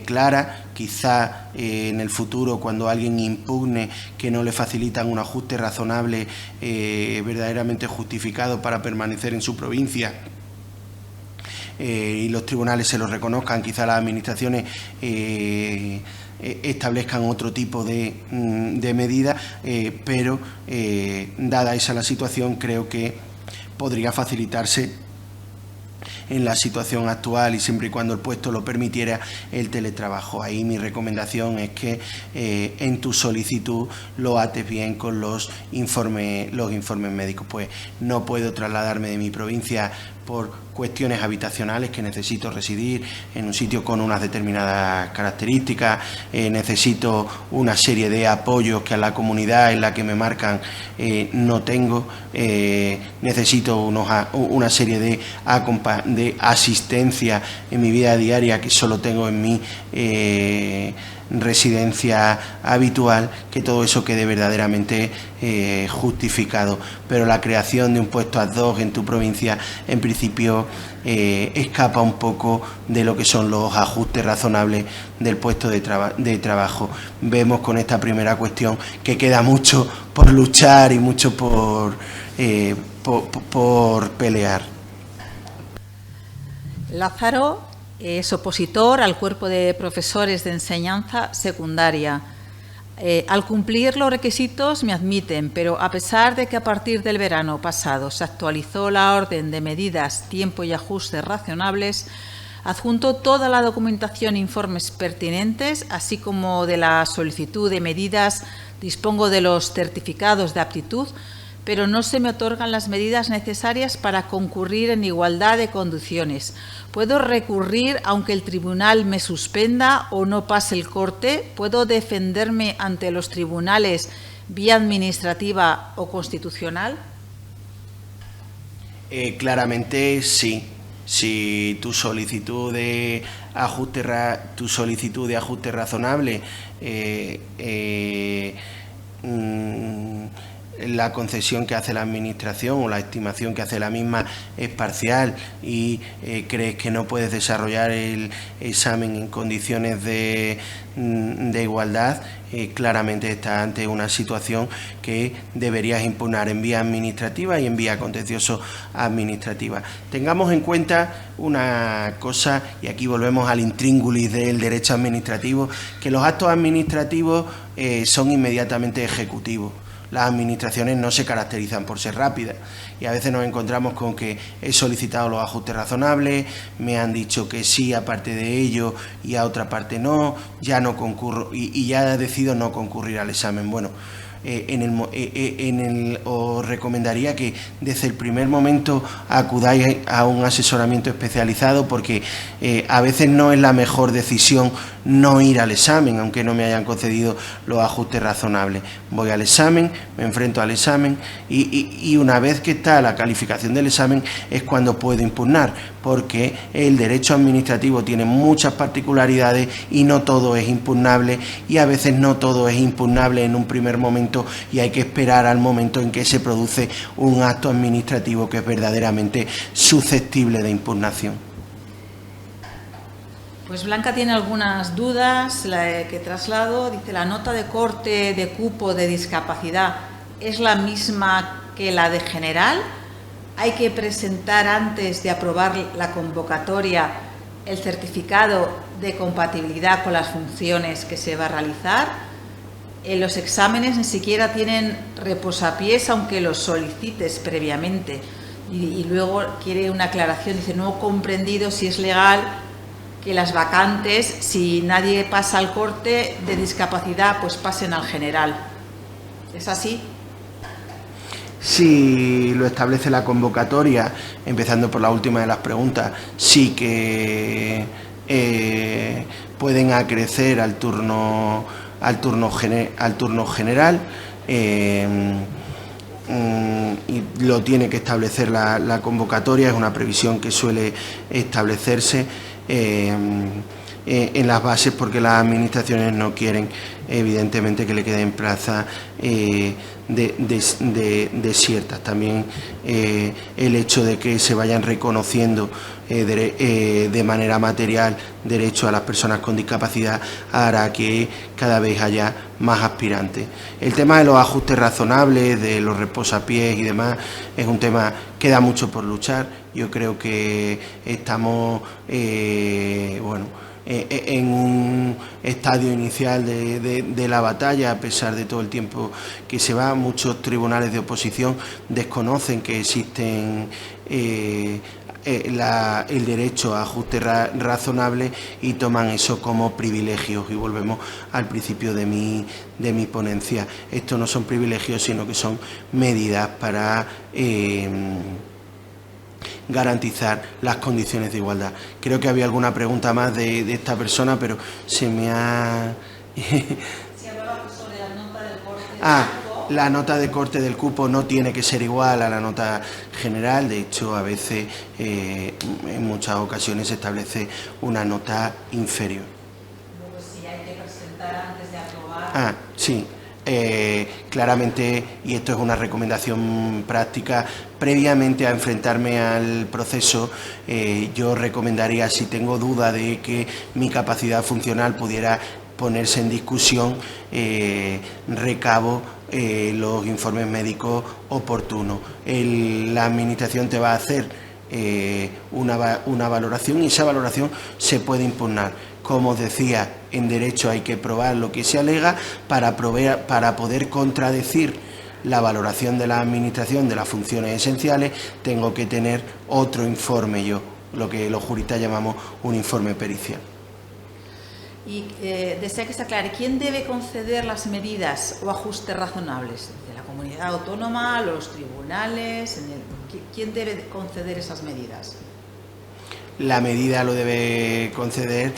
clara. Quizá en el futuro, cuando alguien impugne que no le facilitan un ajuste razonable verdaderamente justificado para permanecer en su provincia, y los tribunales se lo reconozcan, quizá las administraciones establezcan otro tipo de medida, pero dada esa la situación, creo que podría facilitarse en la situación actual, y siempre y cuando el puesto lo permitiera, el teletrabajo. Ahí mi recomendación es que en tu solicitud lo ates bien con los informes médicos. Pues no puedo trasladarme de mi provincia por cuestiones habitacionales, que necesito residir en un sitio con unas determinadas características, necesito una serie de apoyos que a la comunidad en la que me marcan no tengo, necesito una serie de asistencia en mi vida diaria que solo tengo en mi residencia habitual, que todo eso quede verdaderamente justificado. Pero la creación de un puesto ad hoc en tu provincia, en principio, escapa un poco de lo que son los ajustes razonables del puesto de trabajo. Vemos con esta primera cuestión que queda mucho por luchar y mucho por Lázaro Es opositor al cuerpo de profesores de enseñanza secundaria. Al cumplir los requisitos me admiten, pero a pesar de que a partir del verano pasado se actualizó la orden de medidas, tiempo y ajustes razonables, adjunto toda la documentación e informes pertinentes, así como de la solicitud de medidas, dispongo de los certificados de aptitud, pero no se me otorgan las medidas necesarias para concurrir en igualdad de condiciones. ¿Puedo recurrir aunque el tribunal me suspenda o no pase el corte? ¿Puedo defenderme ante los tribunales vía administrativa o constitucional? Claramente sí. Si tu solicitud de ajuste razonable la concesión que hace la Administración o la estimación que hace la misma es parcial y crees que no puedes desarrollar el examen en condiciones de igualdad, claramente estás ante una situación que deberías impugnar en vía administrativa y en vía contencioso administrativa. Tengamos en cuenta una cosa, y aquí volvemos al intríngulis del derecho administrativo, que los actos administrativos son inmediatamente ejecutivos. Las administraciones no se caracterizan por ser rápidas y a veces nos encontramos con que he solicitado los ajustes razonables, me han dicho que sí a parte de ello y a otra parte no, ya no concurro y ya decido no concurrir al examen. Bueno, os recomendaría que desde el primer momento acudáis a un asesoramiento especializado, porque a veces no es la mejor decisión no ir al examen, aunque no me hayan concedido los ajustes razonables. Voy al examen, me enfrento al examen y una vez que está la calificación del examen es cuando puedo impugnar, porque el derecho administrativo tiene muchas particularidades y no todo es impugnable, y a veces no todo es impugnable en un primer momento y hay que esperar al momento en que se produce un acto administrativo que es verdaderamente susceptible de impugnación. Pues Blanca tiene algunas dudas que traslado. Dice, ¿la nota de corte de cupo de discapacidad es la misma que la de general? ¿Hay que presentar antes de aprobar la convocatoria el certificado de compatibilidad con las funciones que se va a realizar? Los exámenes ni siquiera tienen reposapiés, aunque los solicites previamente. Y luego quiere una aclaración, dice, no he comprendido si es legal que las vacantes, si nadie pasa al corte de discapacidad, pues pasen al general. ¿Es así? Si lo establece la convocatoria, empezando por la última de las preguntas, sí que pueden acrecer al turno general, y lo tiene que establecer la convocatoria. Es una previsión que suele establecerse en las bases, porque las administraciones no quieren evidentemente que le queden plazas desiertas. También el hecho de que se vayan reconociendo de manera material derechos a las personas con discapacidad hará que cada vez haya más aspirantes. El tema de los ajustes razonables, de los reposapiés y demás, es un tema que da mucho por luchar. Yo creo que estamos en un estadio inicial de la batalla, a pesar de todo el tiempo que se va. Muchos tribunales de oposición desconocen que existen el derecho a ajuste razonable y toman eso como privilegios, y volvemos al principio de mi ponencia. Esto no son privilegios, sino que son medidas para garantizar las condiciones de igualdad. Creo que había alguna pregunta más de esta persona, pero se me ha... Si hablaba sobre la nota del corte la nota de corte del cupo no tiene que ser igual a la nota general. De hecho, a veces, en muchas ocasiones, se establece una nota inferior. Luego, si hay que presentar antes de aprobar... Sí. Claramente, y esto es una recomendación práctica, previamente a enfrentarme al proceso, yo recomendaría, si tengo duda de que mi capacidad funcional pudiera ponerse en discusión, recabo los informes médicos oportunos. La administración te va a hacer una valoración, y esa valoración se puede impugnar. Como os decía, en derecho hay que probar lo que se alega para poder contradecir la valoración de la Administración de las funciones esenciales. Tengo que tener otro informe yo, lo que los juristas llamamos un informe pericial. Y desea que se aclare, ¿quién debe conceder las medidas o ajustes razonables? ¿De la comunidad autónoma, los tribunales? ¿Quién debe conceder esas medidas? La medida lo debe conceder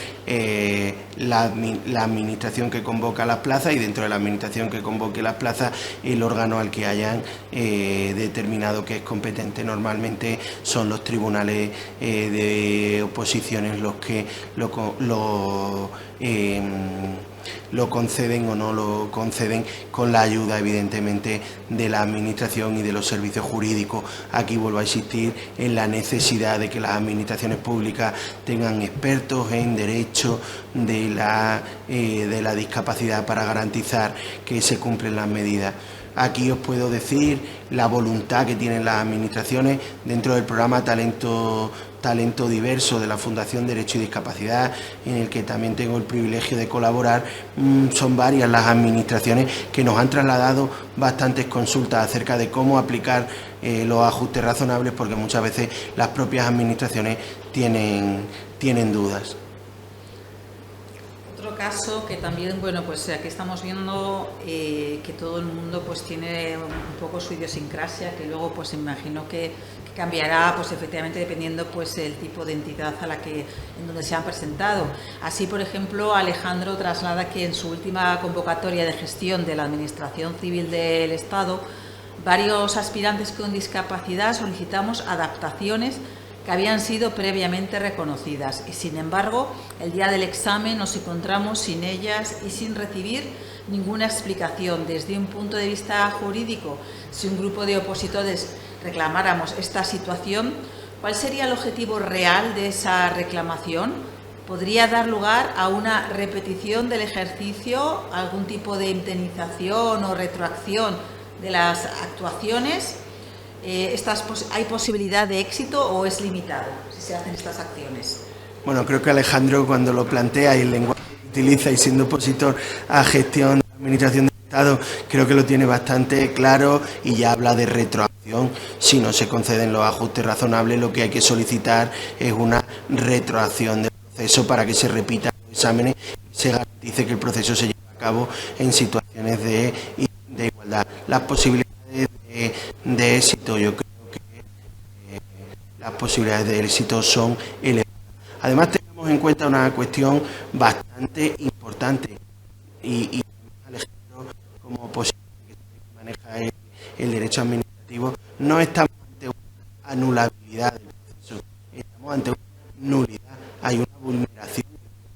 la Administración que convoca las plazas, y dentro de la Administración que convoque las plazas, el órgano al que hayan determinado que es competente. Normalmente son los tribunales de oposiciones los que lo conceden o no lo conceden, con la ayuda evidentemente de la Administración y de los servicios jurídicos. Aquí vuelvo a insistir en la necesidad de que las administraciones públicas tengan expertos en derecho de la discapacidad para garantizar que se cumplen las medidas. Aquí os puedo decir la voluntad que tienen las administraciones dentro del programa Talento Diverso de la Fundación Derecho y Discapacidad, en el que también tengo el privilegio de colaborar. Son varias las administraciones que nos han trasladado bastantes consultas acerca de cómo aplicar los ajustes razonables, porque muchas veces las propias administraciones tienen dudas. Otro caso que también, bueno, pues aquí estamos viendo que todo el mundo pues tiene un poco su idiosincrasia, que luego pues imagino que cambiará pues efectivamente dependiendo pues el tipo de entidad en donde se han presentado. Así, por ejemplo, Alejandro traslada que en su última convocatoria de gestión de la Administración Civil del Estado, varios aspirantes con discapacidad solicitamos adaptaciones que habían sido previamente reconocidas, y sin embargo el día del examen nos encontramos sin ellas y sin recibir ninguna explicación. Desde un punto de vista jurídico, si un grupo de opositores reclamáramos esta situación, ¿cuál sería el objetivo real de esa reclamación? ¿Podría dar lugar a una repetición del ejercicio, algún tipo de indemnización o retroacción de las actuaciones? ¿Hay posibilidad de éxito o es limitado si se hacen estas acciones? Bueno, creo que Alejandro, cuando lo plantea y el lenguaje que utiliza, y siendo opositor a gestión de la Administración del Estado, creo que lo tiene bastante claro, y ya habla de retroacción. Si no se conceden los ajustes razonables, lo que hay que solicitar es una retroacción del proceso para que se repitan los exámenes y se garantice que el proceso se lleve a cabo en situaciones de igualdad. Las posibilidades de éxito, yo creo que las posibilidades de éxito son elevadas. Además, tengamos en cuenta una cuestión bastante importante, y Alejandro, como opositor que maneja el derecho administrativo, no estamos ante una anulabilidad del proceso, estamos ante una nulidad. Hay una vulneración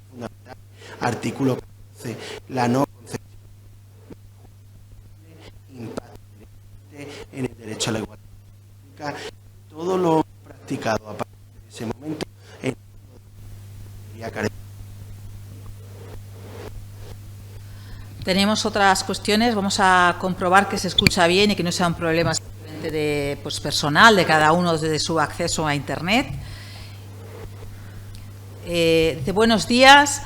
fundamental. Artículo 14, la no concesión impacta directamente en el derecho a la igualdad. Todo lo practicado a partir de ese momento Tenemos otras cuestiones. Vamos a comprobar que se escucha bien y que no sea un problema simplemente de personal de cada uno de su acceso a Internet. Buenos días.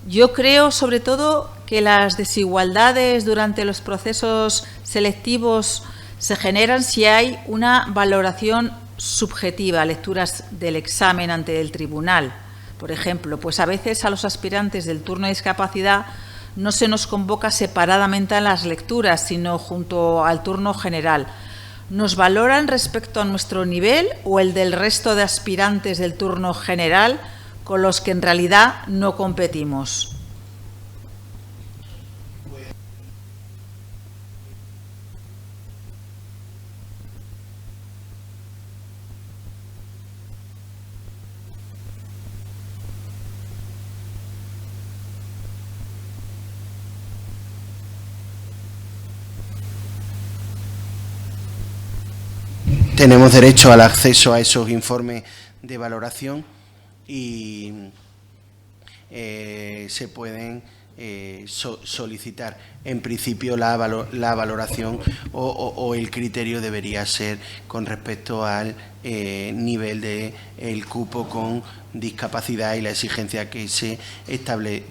Yo creo, sobre todo, que las desigualdades durante los procesos selectivos se generan si hay una valoración subjetiva, lecturas del examen ante el tribunal. Por ejemplo, pues a veces a los aspirantes del turno de discapacidad no se nos convoca separadamente a las lecturas, sino junto al turno general. ¿Nos valoran respecto a nuestro nivel o el del resto de aspirantes del turno general con los que en realidad no competimos? Tenemos derecho al acceso a esos informes de valoración y se pueden solicitar. En principio la valoración o el criterio debería ser con respecto al nivel del cupo con discapacidad y la exigencia que se establece.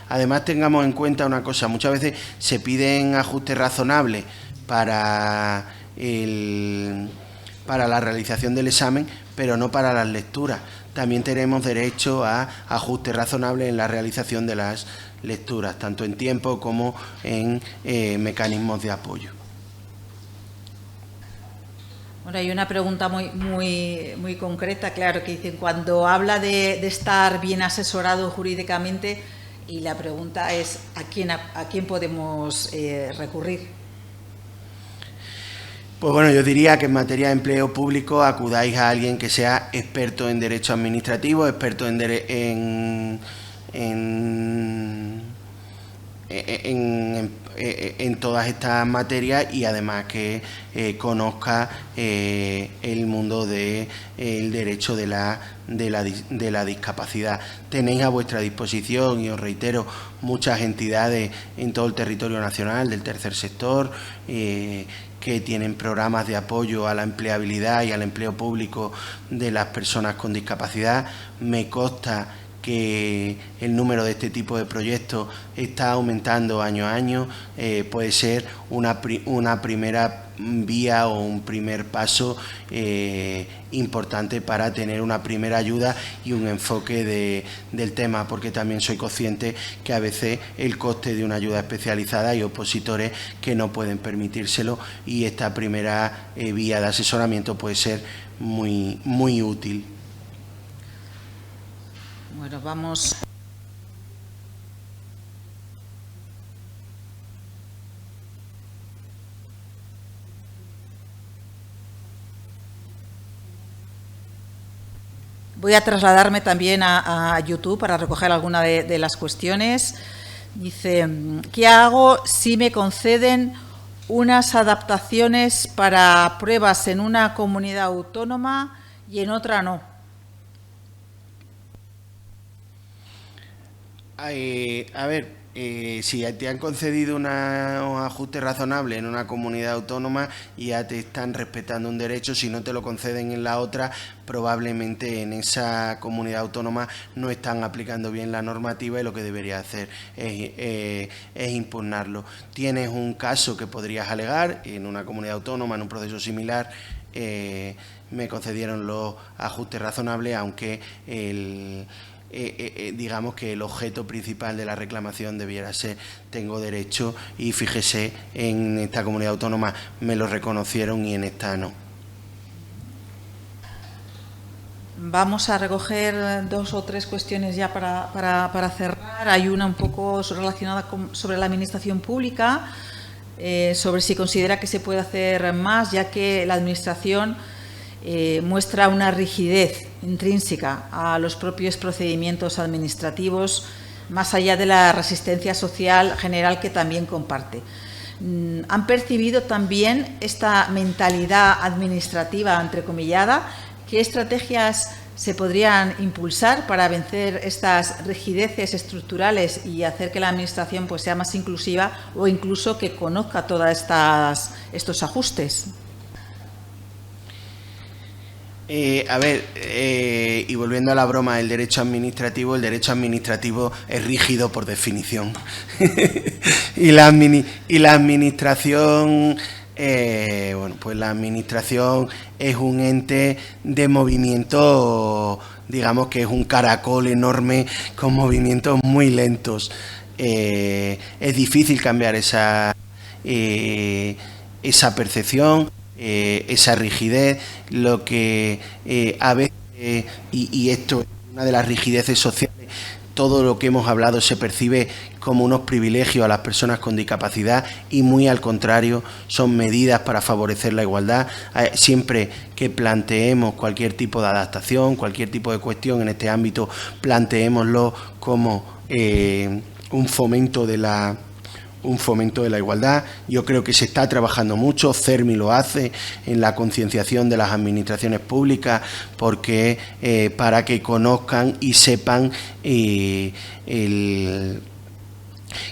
Además, tengamos en cuenta una cosa: muchas veces se piden ajustes razonables para la realización del examen, pero no para las lecturas. También tenemos derecho a ajustes razonables en la realización de las lecturas, tanto en tiempo como en mecanismos de apoyo. Bueno, hay una pregunta muy concreta, claro, que dicen, cuando habla de estar bien asesorado jurídicamente, y la pregunta es ¿a quién podemos recurrir? Pues bueno, yo diría que en materia de empleo público acudáis a alguien que sea experto en derecho administrativo, experto en todas estas materias, y además que conozca el mundo del derecho de la discapacidad. Tenéis a vuestra disposición, y os reitero, muchas entidades en todo el territorio nacional del tercer sector que tienen programas de apoyo a la empleabilidad y al empleo público de las personas con discapacidad. Me consta que el número de este tipo de proyectos está aumentando año a año. Puede ser una primera vía o un primer paso importante para tener una primera ayuda y un enfoque del tema, porque también soy consciente que a veces el coste de una ayuda especializada hay opositores que no pueden permitírselo, y esta primera vía de asesoramiento puede ser muy útil. Bueno, vamos. Voy a trasladarme también a YouTube para recoger alguna de las cuestiones. Dice, ¿qué hago si me conceden unas adaptaciones para pruebas en una comunidad autónoma y en otra no? A ver, si te han concedido un ajuste razonable en una comunidad autónoma, ya te están respetando un derecho. Si no te lo conceden en la otra, probablemente en esa comunidad autónoma no están aplicando bien la normativa, y lo que debería hacer es impugnarlo. Tienes un caso que podrías alegar en una comunidad autónoma, en un proceso similar. Me concedieron los ajustes razonables, aunque digamos que el objeto principal de la reclamación debiera ser: tengo derecho, y fíjese, en esta comunidad autónoma me lo reconocieron y en esta no. Vamos a recoger dos o tres cuestiones ya para cerrar. Hay una un poco relacionada sobre la administración pública, sobre si considera que se puede hacer más, ya que la administración muestra una rigidez intrínseca a los propios procedimientos administrativos, más allá de la resistencia social general que también comparte. ¿Han percibido también esta mentalidad administrativa entrecomillada? ¿Qué estrategias se podrían impulsar para vencer estas rigideces estructurales y hacer que la administración pues sea más inclusiva, o incluso que conozca todos estos ajustes? Y volviendo a la broma del derecho administrativo, el derecho administrativo es rígido por definición. y la administración, pues la administración es un ente de movimiento, digamos que es un caracol enorme con movimientos muy lentos. Es difícil cambiar esa percepción, esa rigidez. Lo que a veces, y esto es una de las rigideces sociales, todo lo que hemos hablado se percibe como unos privilegios a las personas con discapacidad, y muy al contrario, son medidas para favorecer la igualdad. Siempre que planteemos cualquier tipo de adaptación, cualquier tipo de cuestión en este ámbito, planteémoslo como un fomento de la un fomento de la igualdad. Yo creo que se está trabajando mucho, CERMI lo hace, en la concienciación de las administraciones públicas, porque para que conozcan y sepan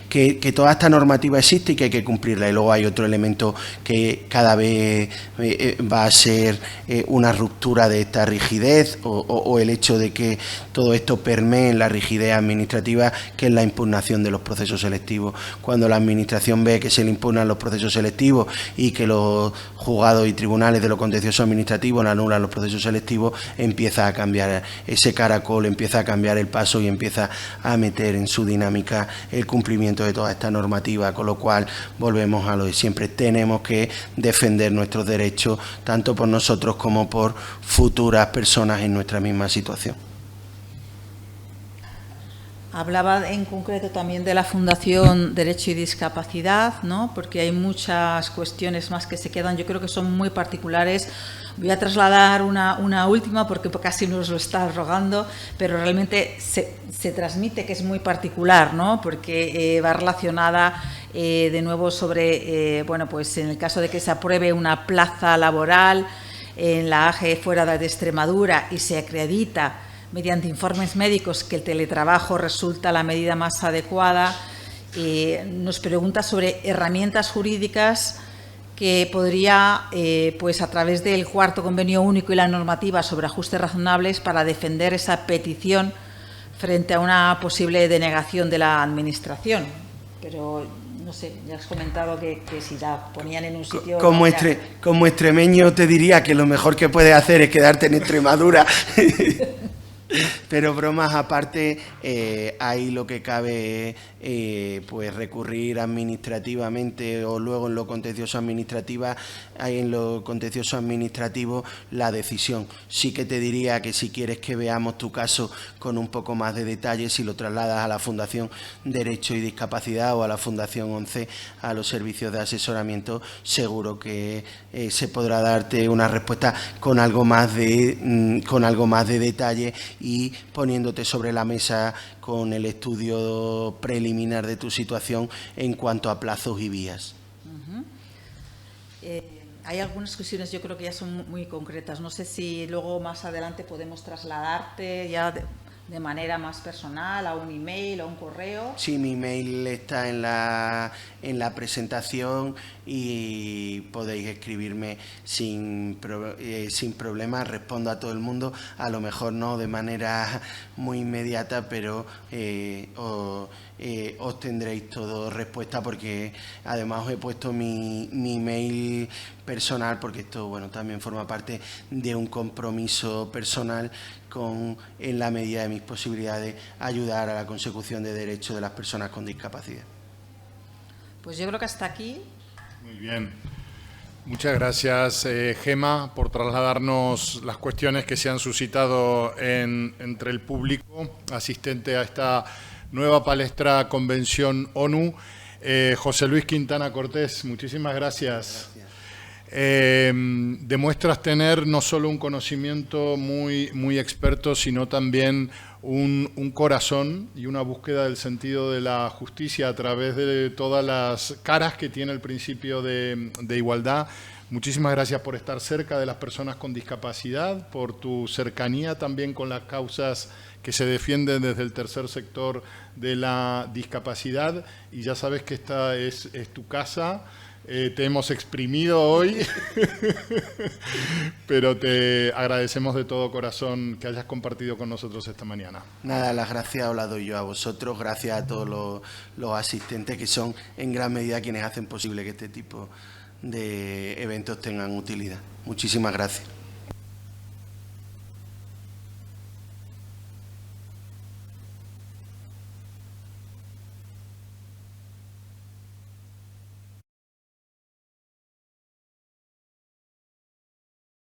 que toda esta normativa existe y que hay que cumplirla. Y luego hay otro elemento que cada vez va a ser una ruptura de esta rigidez o el hecho de que todo esto permee en la rigidez administrativa, que es la impugnación de los procesos selectivos. Cuando la Administración ve que se le impugnan los procesos selectivos y que los juzgados y tribunales de lo contencioso administrativo le anulan los procesos selectivos, empieza a cambiar ese caracol, empieza a cambiar el paso y empieza a meter en su dinámica el cumplimiento de toda esta normativa, con lo cual volvemos a lo de siempre. Tenemos que defender nuestros derechos, tanto por nosotros como por futuras personas en nuestra misma situación. Hablaba en concreto también de la Fundación Derecho y Discapacidad, ¿no? Porque hay muchas cuestiones más que se quedan, yo creo que son muy particulares. Voy a trasladar una última porque casi nos lo está rogando, pero realmente se transmite que es muy particular, ¿no? Porque va relacionada de nuevo sobre, bueno, pues en el caso de que se apruebe una plaza laboral en la AGE fuera de Extremadura y se acredita mediante informes médicos que el teletrabajo resulta la medida más adecuada, nos pregunta sobre herramientas jurídicas que podría, pues a través del cuarto convenio único y la normativa sobre ajustes razonables para defender esa petición frente a una posible denegación de la Administración. Pero no sé, ya has comentado que si la ponían en un sitio... Como extremeño te diría que lo mejor que puedes hacer es quedarte en Extremadura. Pero bromas aparte, ahí lo que cabe pues recurrir administrativamente o luego en lo contencioso administrativo, hay en lo contencioso administrativo la decisión. Sí que te diría que si quieres que veamos tu caso con un poco más de detalle, si lo trasladas a la Fundación Derecho y Discapacidad o a la Fundación 11, a los servicios de asesoramiento, seguro que se podrá darte una respuesta con algo más de detalle y poniéndote sobre la mesa con el estudio preliminar de tu situación en cuanto a plazos y vías. Hay algunas cuestiones, yo creo que ya son muy concretas. No sé si luego más adelante podemos trasladarte ya de manera más personal a un email o un correo. Sí, mi email está en la presentación y podéis escribirme sin problema. Respondo a todo el mundo, a lo mejor no de manera muy inmediata, pero os tendréis todo respuesta, porque además os he puesto mi email personal, porque esto, bueno, también forma parte de un compromiso personal con, en la medida de mis posibilidades, ayudar a la consecución de derechos de las personas con discapacidad. Pues yo creo que hasta aquí. Muy bien. Muchas gracias, Gema, por trasladarnos las cuestiones que se han suscitado entre el público asistente a esta nueva palestra Convención ONU. José Luis Quintana Cortés, muchísimas gracias. Demuestras tener no solo un conocimiento muy experto, sino también un corazón y una búsqueda del sentido de la justicia a través de todas las caras que tiene el principio de igualdad. Muchísimas gracias por estar cerca de las personas con discapacidad, por tu cercanía también con las causas que se defienden desde el tercer sector de la discapacidad. Y ya sabes que esta es tu casa. Te hemos exprimido hoy, pero te agradecemos de todo corazón que hayas compartido con nosotros esta mañana. Nada, las gracias os las doy yo a vosotros, gracias a todos los asistentes, que son en gran medida quienes hacen posible que este tipo de eventos tengan utilidad. Muchísimas gracias.